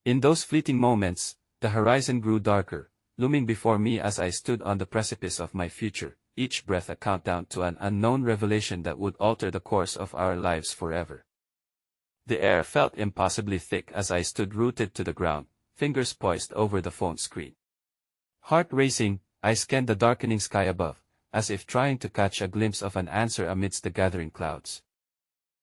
In those fleeting moments, the horizon grew darker, looming before me as I stood on the precipice of my future, each breath a countdown to an unknown revelation that would alter the course of our lives forever. The air felt impossibly thick as I stood rooted to the ground, fingers poised over the phone screen. Heart racing, I scanned the darkening sky above, as if trying to catch a glimpse of an answer amidst the gathering clouds.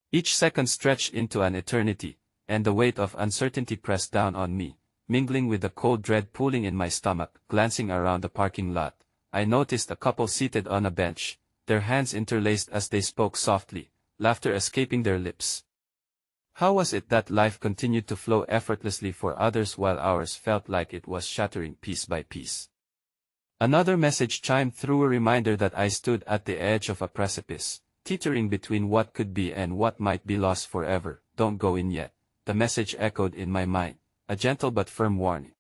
Each second stretched into an eternity, and the weight of uncertainty pressed down on me, mingling with the cold dread pooling in my stomach. Glancing around the parking lot, I noticed a couple seated on a bench, their hands interlaced as they spoke softly, laughter escaping their lips. How was it that life continued to flow effortlessly for others while ours felt like it was shattering piece by piece? Another message chimed through, a reminder that I stood at the edge of a precipice, teetering between what could be and what might be lost forever. "Don't go in yet," the message echoed in my mind, a gentle but firm warning.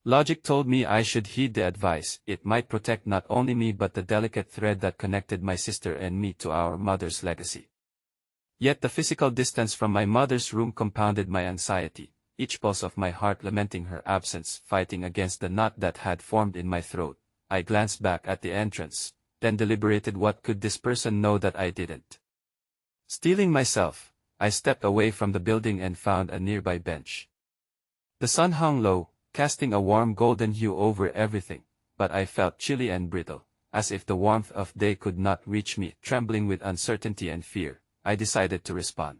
Logic told me I should heed the advice. It might protect not only me but the delicate thread that connected my sister and me to our mother's legacy. Yet the physical distance from my mother's room compounded my anxiety, each pulse of my heart lamenting her absence, fighting against the knot that had formed in my throat. I glanced back at the entrance, then deliberated. What could this person know that I didn't? Steeling myself, I stepped away from the building and found a nearby bench. The sun hung low, casting a warm golden hue over everything, but I felt chilly and brittle, as if the warmth of day could not reach me. Trembling with uncertainty and fear, I decided to respond.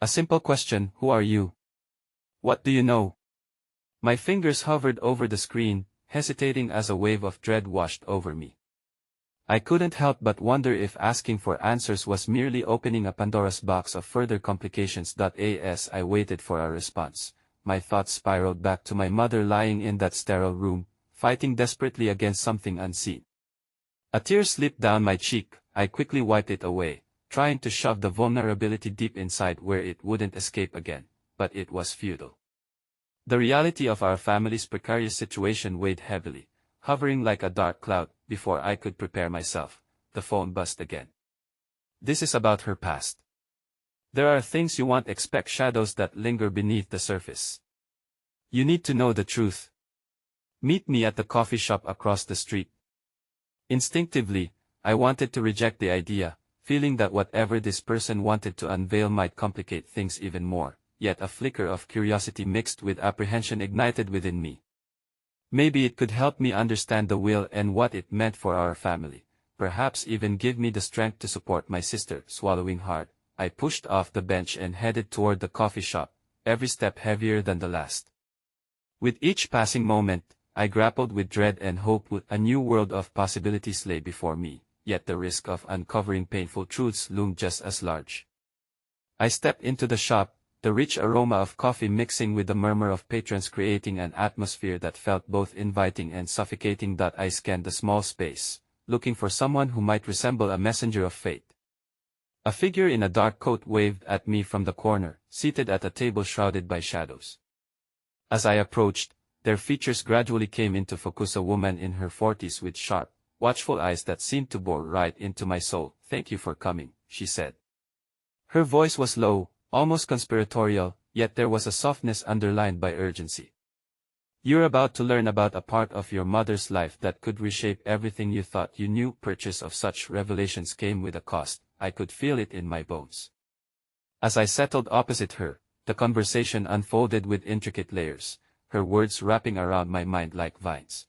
A simple question: "Who are you? What do you know?" My fingers hovered over the screen, hesitating as a wave of dread washed over me. I couldn't help but wonder if asking for answers was merely opening a Pandora's box of further complications. As I waited for a response, my thoughts spiraled back to my mother lying in that sterile room, fighting desperately against something unseen. A tear slipped down my cheek. I quickly wiped it away, trying to shove the vulnerability deep inside where it wouldn't escape again, but it was futile. The reality of our family's precarious situation weighed heavily, hovering like a dark cloud. Before I could prepare myself, the phone buzzed again. "This is about her past. There are things you won't expect, shadows that linger beneath the surface. You need to know the truth. Meet me at the coffee shop across the street." Instinctively, I wanted to reject the idea, feeling that whatever this person wanted to unveil might complicate things even more, yet a flicker of curiosity mixed with apprehension ignited within me. Maybe it could help me understand the will and what it meant for our family, perhaps even give me the strength to support my sister. Swallowing hard, I pushed off the bench and headed toward the coffee shop, every step heavier than the last. With each passing moment, I grappled with dread and hope. A new world of possibilities lay before me, yet the risk of uncovering painful truths loomed just as large. I stepped into the shop, the rich aroma of coffee mixing with the murmur of patrons creating an atmosphere that felt both inviting and suffocating. I scanned the small space, looking for someone who might resemble a messenger of fate. A figure in a dark coat waved at me from the corner, seated at a table shrouded by shadows. As I approached, their features gradually came into focus, a woman in her 40s with sharp, watchful eyes that seemed to bore right into my soul. "Thank you for coming," she said. Her voice was low, almost conspiratorial, yet there was a softness underlined by urgency. You're about to learn about a part of your mother's life that could reshape everything you thought you knew. Purchase of such revelations came with a cost. I could feel it in my bones. As I settled opposite her, the conversation unfolded with intricate layers, her words wrapping around my mind like vines.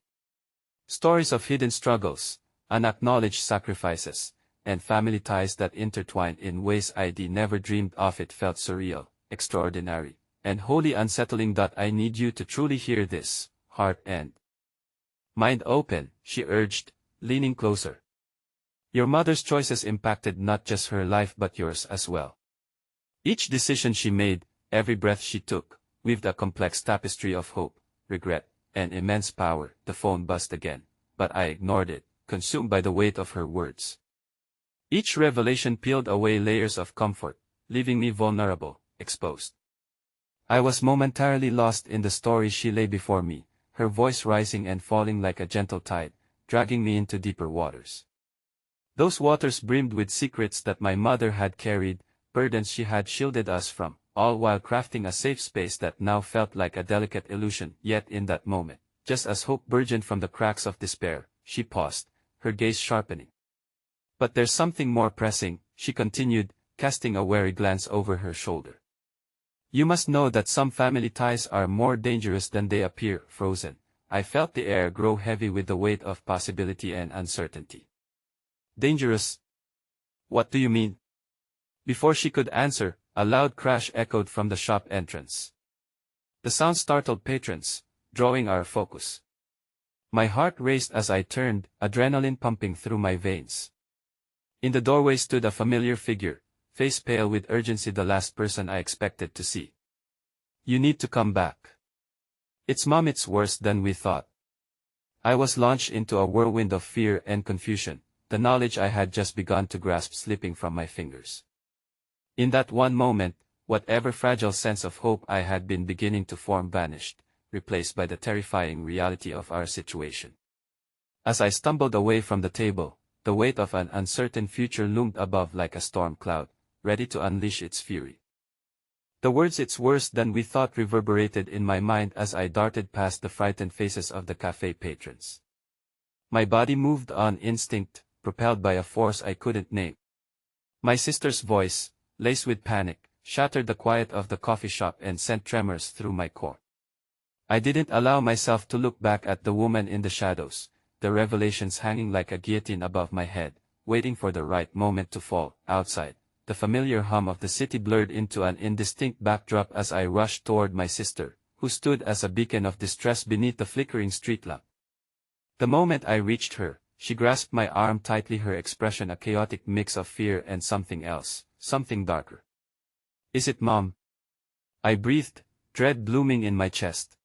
Stories of hidden struggles, unacknowledged sacrifices, and family ties that intertwined in ways I'd never dreamed of. It felt surreal, extraordinary, and wholly unsettling. I need you to truly hear this, heart and mind open, she urged, leaning closer. Your mother's choices impacted not just her life but yours as well. Each decision she made, every breath she took, weaved a complex tapestry of hope, regret, and immense power. The phone buzzed again, but I ignored it, consumed by the weight of her words. Each revelation peeled away layers of comfort, leaving me vulnerable, exposed. I was momentarily lost in the story she lay before me, her voice rising and falling like a gentle tide, dragging me into deeper waters. Those waters brimmed with secrets that my mother had carried, burdens she had shielded us from, all while crafting a safe space that now felt like a delicate illusion. Yet in that moment, just as hope burgeoned from the cracks of despair, she paused, her gaze sharpening. But there's something more pressing, she continued, casting a wary glance over her shoulder. You must know that some family ties are more dangerous than they appear. Frozen, I felt the air grow heavy with the weight of possibility and uncertainty. Dangerous? What do you mean? Before she could answer, a loud crash echoed from the shop entrance. The sound startled patrons, drawing our focus. My heart raced as I turned, adrenaline pumping through my veins. In the doorway stood a familiar figure, face pale with urgency, the last person I expected to see. You need to come back. It's Mom. It's worse than we thought. I was launched into a whirlwind of fear and confusion, the knowledge I had just begun to grasp slipping from my fingers. In that one moment, whatever fragile sense of hope I had been beginning to form vanished, replaced by the terrifying reality of our situation. As I stumbled away from the table, the weight of an uncertain future loomed above like a storm cloud, ready to unleash its fury. The words "it's worse than we thought" reverberated in my mind as I darted past the frightened faces of the cafe patrons. My body moved on instinct, propelled by a force I couldn't name. My sister's voice, laced with panic, shattered the quiet of the coffee shop and sent tremors through my core. I didn't allow myself to look back at the woman in the shadows, the revelations hanging like a guillotine above my head, waiting for the right moment to fall. Outside, the familiar hum of the city blurred into an indistinct backdrop as I rushed toward my sister, who stood as a beacon of distress beneath the flickering street lamp. The moment I reached her, she grasped my arm tightly, her expression a chaotic mix of fear and something else, something darker. Is it Mom? I breathed, dread blooming in my chest.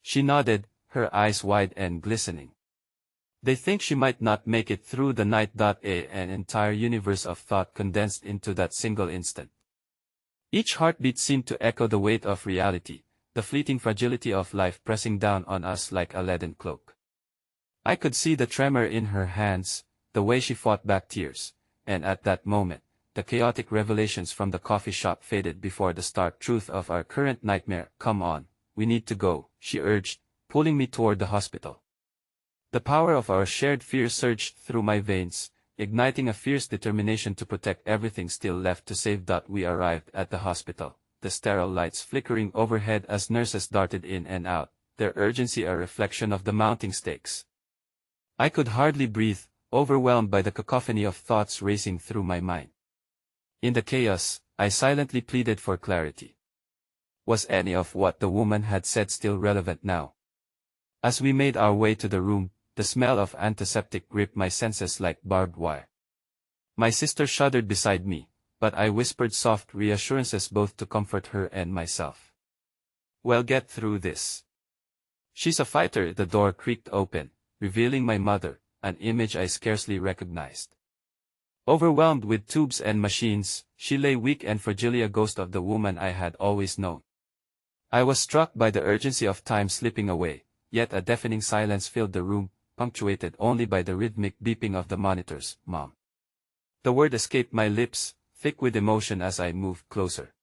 She nodded, her eyes wide and glistening. They think she might not make it through the night. An entire universe of thought condensed into that single instant. Each heartbeat seemed to echo the weight of reality, the fleeting fragility of life pressing down on us like a leaden cloak. I could see the tremor in her hands, the way she fought back tears, and at that moment, the chaotic revelations from the coffee shop faded before the stark truth of our current nightmare. Come on, we need to go, she urged, pulling me toward the hospital. The power of our shared fear surged through my veins, igniting a fierce determination to protect everything still left to save. We arrived at the hospital, the sterile lights flickering overhead as nurses darted in and out, their urgency a reflection of the mounting stakes. I could hardly breathe, overwhelmed by the cacophony of thoughts racing through my mind. In the chaos, I silently pleaded for clarity. Was any of what the woman had said still relevant now? As we made our way to the room, the smell of antiseptic gripped my senses like barbed wire. My sister shuddered beside me, but I whispered soft reassurances both to comfort her and myself. We'll get through this. She's a fighter. The door creaked open, revealing my mother, an image I scarcely recognized. Overwhelmed with tubes and machines, she lay weak and fragile, a ghost of the woman I had always known. I was struck by the urgency of time slipping away, yet a deafening silence filled the room, punctuated only by the rhythmic beeping of the monitors. Mom. The word escaped my lips, thick with emotion as I moved closer.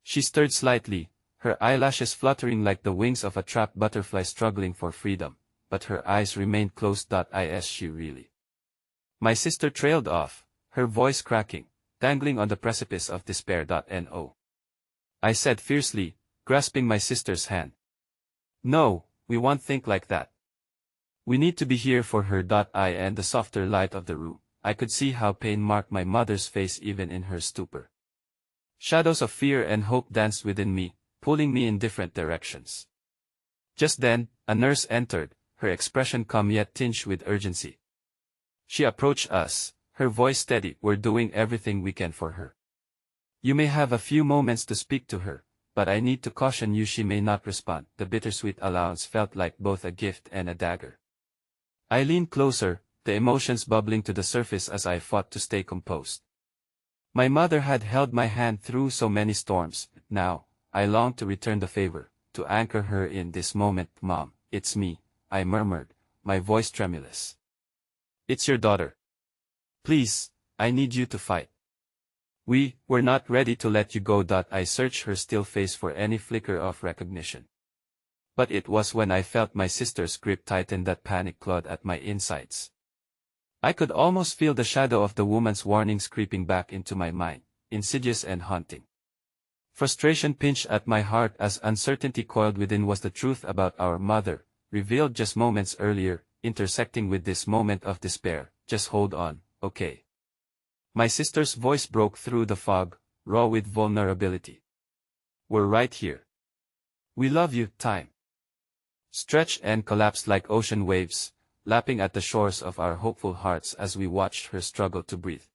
She stirred slightly, her eyelashes fluttering like the wings of a trapped butterfly struggling for freedom, but her eyes remained closed. Is she really? My sister trailed off, her voice cracking, dangling on the precipice of despair. No. I said fiercely, grasping my sister's hand. No, we won't think like that. We need to be here for her. In the softer light of the room, I could see how pain marked my mother's face even in her stupor. Shadows of fear and hope danced within me, pulling me in different directions. Just then, a nurse entered, her expression calm yet tinged with urgency. She approached us, her voice steady. We're doing everything we can for her. You may have a few moments to speak to her, but I need to caution you she may not respond. The bittersweet allowance felt like both a gift and a dagger. I leaned closer, the emotions bubbling to the surface as I fought to stay composed. My mother had held my hand through so many storms. Now, I longed to return the favor, to anchor her in this moment. Mom, it's me, I murmured, my voice tremulous. It's your daughter. Please, I need you to fight. We're not ready to let you go. I searched her still face for any flicker of recognition. But it was when I felt my sister's grip tighten that panic clawed at my insides. I could almost feel the shadow of the woman's warnings creeping back into my mind, insidious and haunting. Frustration pinched at my heart as uncertainty coiled within. Was the truth about our mother, revealed just moments earlier, intersecting with this moment of despair? Just hold on, okay? My sister's voice broke through the fog, raw with vulnerability. We're right here. We love you. Time stretched and collapsed like ocean waves, lapping at the shores of our hopeful hearts as we watched her struggle to breathe.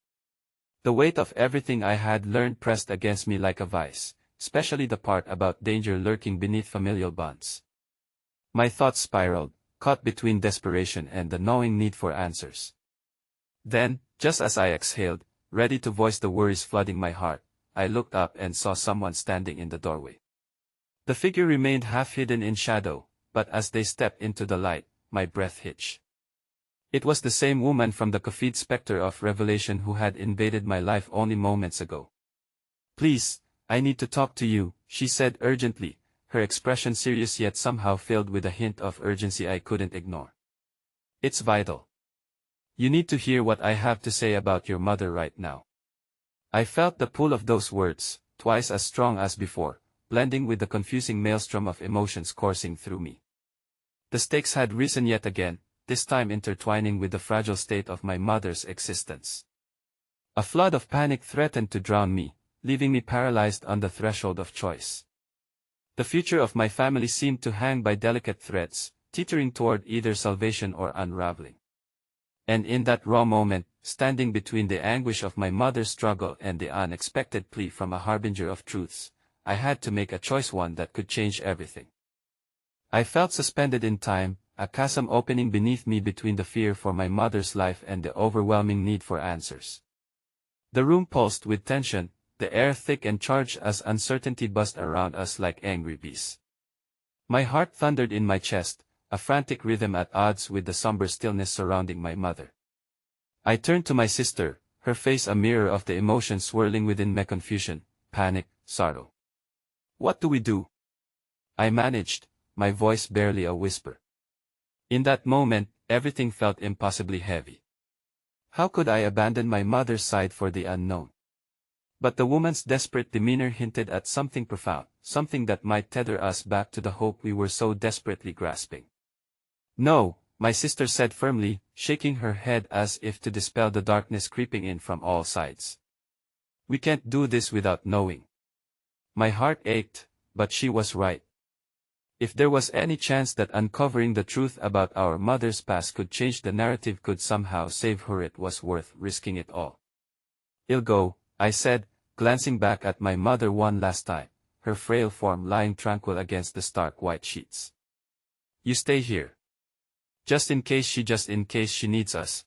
The weight of everything I had learned pressed against me like a vice, especially the part about danger lurking beneath familial bonds. My thoughts spiraled, caught between desperation and the gnawing need for answers. Then, just as I exhaled, ready to voice the worries flooding my heart, I looked up and saw someone standing in the doorway. The figure remained half hidden in shadow, but as they stepped into the light, my breath hitched. It was the same woman from the coffeed specter of revelation who had invaded my life only moments ago. Please, I need to talk to you, she said urgently, her expression serious yet somehow filled with a hint of urgency I couldn't ignore. It's vital. You need to hear what I have to say about your mother right now. I felt the pull of those words, twice as strong as before, blending with the confusing maelstrom of emotions coursing through me. The stakes had risen yet again, this time intertwining with the fragile state of my mother's existence. A flood of panic threatened to drown me, leaving me paralyzed on the threshold of choice. The future of my family seemed to hang by delicate threads, teetering toward either salvation or unraveling. And in that raw moment, standing between the anguish of my mother's struggle and the unexpected plea from a harbinger of truths, I had to make a choice, one that could change everything. I felt suspended in time, a chasm opening beneath me between the fear for my mother's life and the overwhelming need for answers. The room pulsed with tension, the air thick and charged as uncertainty buzzed around us like angry bees. My heart thundered in my chest, a frantic rhythm at odds with the somber stillness surrounding my mother. I turned to my sister, her face a mirror of the emotions swirling within me: confusion, panic, sorrow. What do we do? I managed, my voice barely a whisper. In that moment, everything felt impossibly heavy. How could I abandon my mother's side for the unknown? But the woman's desperate demeanor hinted at something profound, something that might tether us back to the hope we were so desperately grasping. No, my sister said firmly, shaking her head as if to dispel the darkness creeping in from all sides. We can't do this without knowing. My heart ached, but she was right. If there was any chance that uncovering the truth about our mother's past could change the narrative, could somehow save her, it was worth risking it all. I'll go, I said, glancing back at my mother one last time, her frail form lying tranquil against the stark white sheets. You stay here. Just in case she needs us.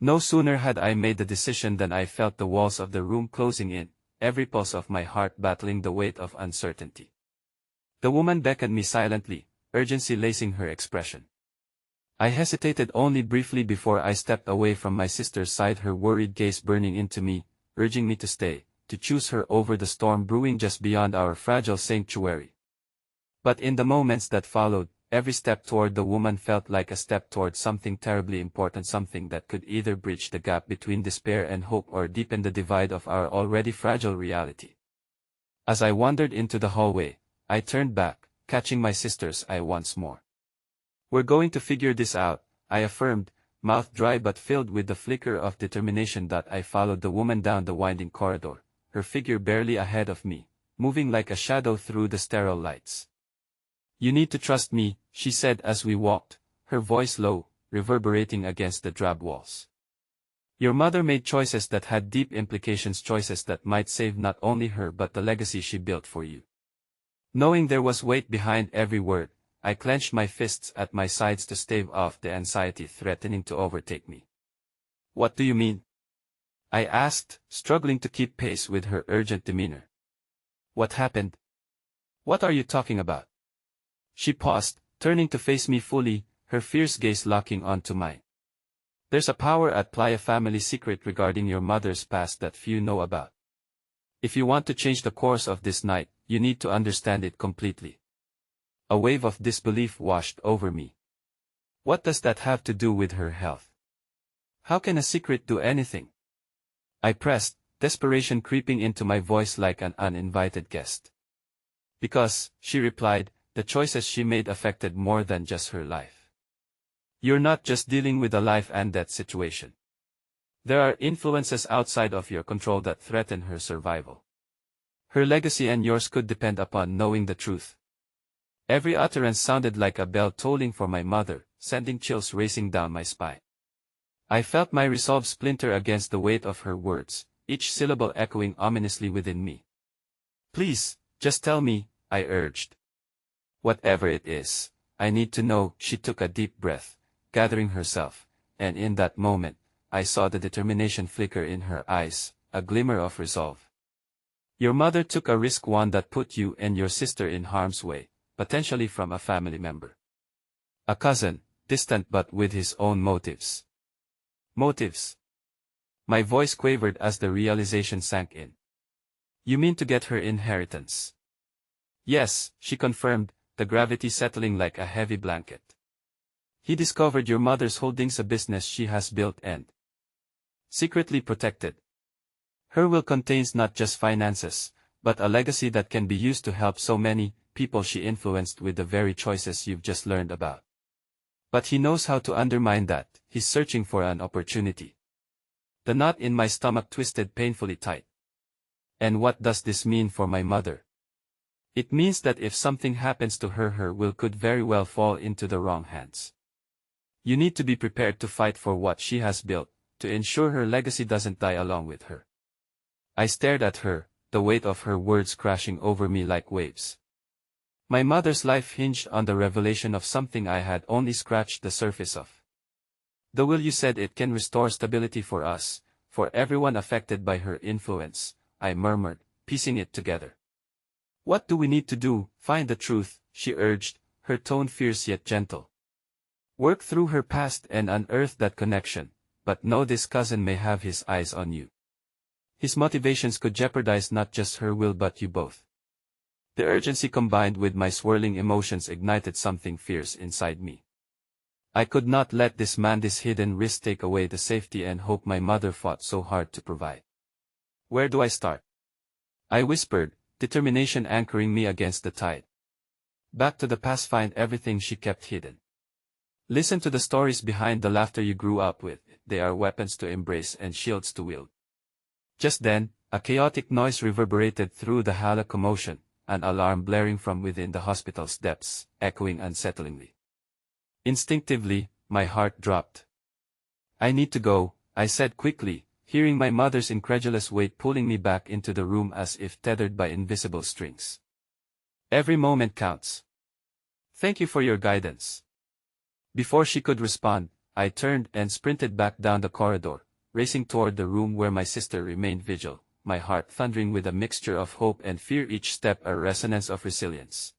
No sooner had I made the decision than I felt the walls of the room closing in, every pulse of my heart battling the weight of uncertainty. The woman beckoned me silently, urgency lacing her expression. I hesitated only briefly before I stepped away from my sister's side, her worried gaze burning into me, urging me to stay, to choose her over the storm brewing just beyond our fragile sanctuary. But in the moments that followed, every step toward the woman felt like a step toward something terribly important, something that could either bridge the gap between despair and hope or deepen the divide of our already fragile reality. As I wandered into the hallway, I turned back, catching my sister's eye once more. "We're going to figure this out," I affirmed, mouth dry but filled with the flicker of determination that I followed the woman down the winding corridor, her figure barely ahead of me, moving like a shadow through the sterile lights. "You need to trust me," she said as we walked, her voice low, reverberating against the drab walls. "Your mother made choices that had deep implications, choices that might save not only her but the legacy she built for you." Knowing there was weight behind every word, I clenched my fists at my sides to stave off the anxiety threatening to overtake me. "What do you mean?" I asked, struggling to keep pace with her urgent demeanor. "What happened? What are you talking about?" She paused, turning to face me fully, her fierce gaze locking onto mine. "There's a power at play, a family secret regarding your mother's past that few know about. If you want to change the course of this night, you need to understand it completely." A wave of disbelief washed over me. What does that have to do with her health? How can a secret do anything? I pressed, desperation creeping into my voice like an uninvited guest. "Because," she replied, "the choices she made affected more than just her life. You're not just dealing with a life and death situation. There are influences outside of your control that threaten her survival. Her legacy and yours could depend upon knowing the truth." Every utterance sounded like a bell tolling for my mother, sending chills racing down my spine. I felt my resolve splinter against the weight of her words, each syllable echoing ominously within me. "Please, just tell me," I urged. "Whatever it is, I need to know." She took a deep breath, gathering herself, and in that moment, I saw the determination flicker in her eyes, a glimmer of resolve. "Your mother took a risk, one that put you and your sister in harm's way, potentially from a family member. A cousin, distant but with his own motives." "Motives?" My voice quavered as the realization sank in. "You mean to get her inheritance?" "Yes," she confirmed, the gravity settling like a heavy blanket. "He discovered your mother's holdings, a business she has built and secretly protected. Her will contains not just finances, but a legacy that can be used to help so many people she influenced with the very choices you've just learned about. But he knows how to undermine that. He's searching for an opportunity." The knot in my stomach twisted painfully tight. "And what does this mean for my mother?" "It means that if something happens to her, her will could very well fall into the wrong hands. You need to be prepared to fight for what she has built, to ensure her legacy doesn't die along with her." I stared at her, the weight of her words crashing over me like waves. My mother's life hinged on the revelation of something I had only scratched the surface of. "The will, you said it can restore stability for us, for everyone affected by her influence," I murmured, piecing it together. "What do we need to do?" "Find the truth," she urged, her tone fierce yet gentle. "Work through her past and unearth that connection, but know this cousin may have his eyes on you. His motivations could jeopardize not just her will but you both." The urgency combined with my swirling emotions ignited something fierce inside me. I could not let this man, this hidden risk, take away the safety and hope my mother fought so hard to provide. "Where do I start?" I whispered, determination anchoring me against the tide. "Back to the past, find everything she kept hidden. Listen to the stories behind the laughter you grew up with. They are weapons to embrace and shields to wield." Just then, a chaotic noise reverberated through the hollow commotion, an alarm blaring from within the hospital's depths, echoing unsettlingly. Instinctively, my heart dropped. "I need to go," I said quickly, hearing my mother's incredulous weight pulling me back into the room as if tethered by invisible strings. "Every moment counts. Thank you for your guidance." Before she could respond, I turned and sprinted back down the corridor, racing toward the room where my sister remained vigil, my heart thundering with a mixture of hope and fear, each step a resonance of resilience.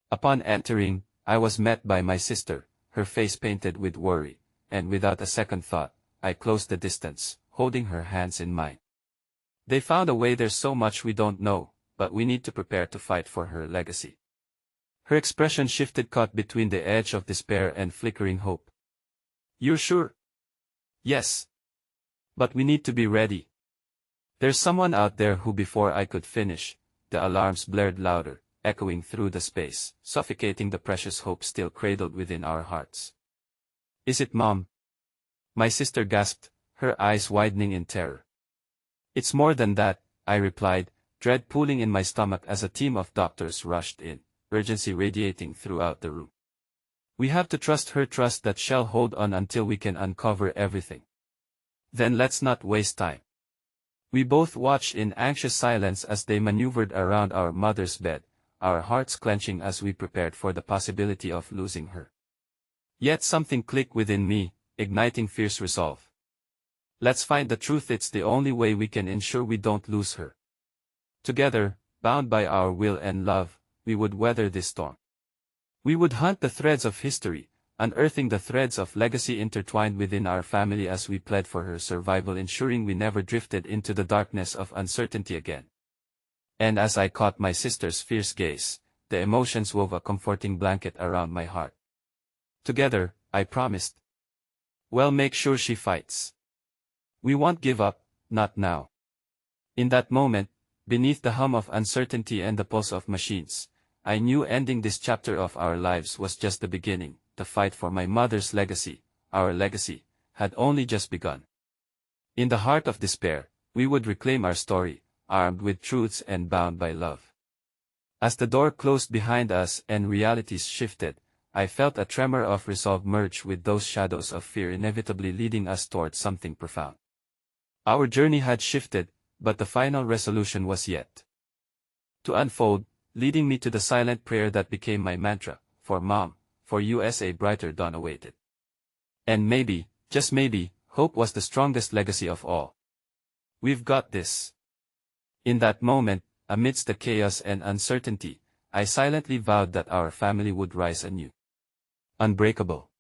Upon entering, I was met by my sister, her face painted with worry, and without a second thought, I closed the distance, holding her hands in mine. They found a way. There's so much we don't know, but we need to prepare to fight for her legacy. Her expression shifted, caught between the edge of despair and flickering hope. You're sure? Yes. But we need to be ready. There's someone out there who. Before I could finish, the alarms blared louder, echoing through the space, suffocating the precious hope still cradled within our hearts. Is it Mom? My sister gasped, her eyes widening in terror. It's more than that, I replied, dread pooling in my stomach as a team of doctors rushed in, urgency radiating throughout the room. We have to trust her, trust that shall hold on until we can uncover everything. Then let's not waste time. We both watched in anxious silence as they maneuvered around our mother's bed, our hearts clenching as we prepared for the possibility of losing her. Yet something clicked within me, igniting fierce resolve. Let's find the truth. It's the only way we can ensure we don't lose her. Together, bound by our will and love, we would weather this storm. We would hunt the threads of history, unearthing the threads of legacy intertwined within our family as we pled for her survival, ensuring we never drifted into the darkness of uncertainty again. And as I caught my sister's fierce gaze, the emotions wove a comforting blanket around my heart. Together, I promised. We'll make sure she fights. We won't give up, not now. In that moment, beneath the hum of uncertainty and the pulse of machines, I knew ending this chapter of our lives was just the beginning. The fight for my mother's legacy, our legacy, had only just begun. In the heart of despair, we would reclaim our story, armed with truths and bound by love. As the door closed behind us and realities shifted, I felt a tremor of resolve merge with those shadows of fear inevitably leading us toward something profound. Our journey had shifted, but the final resolution was yet to unfold, leading me to the silent prayer that became my mantra, for Mom, for us a brighter dawn awaited. And maybe, just maybe, hope was the strongest legacy of all. We've got this. In that moment, amidst the chaos and uncertainty, I silently vowed that our family would rise anew. Unbreakable.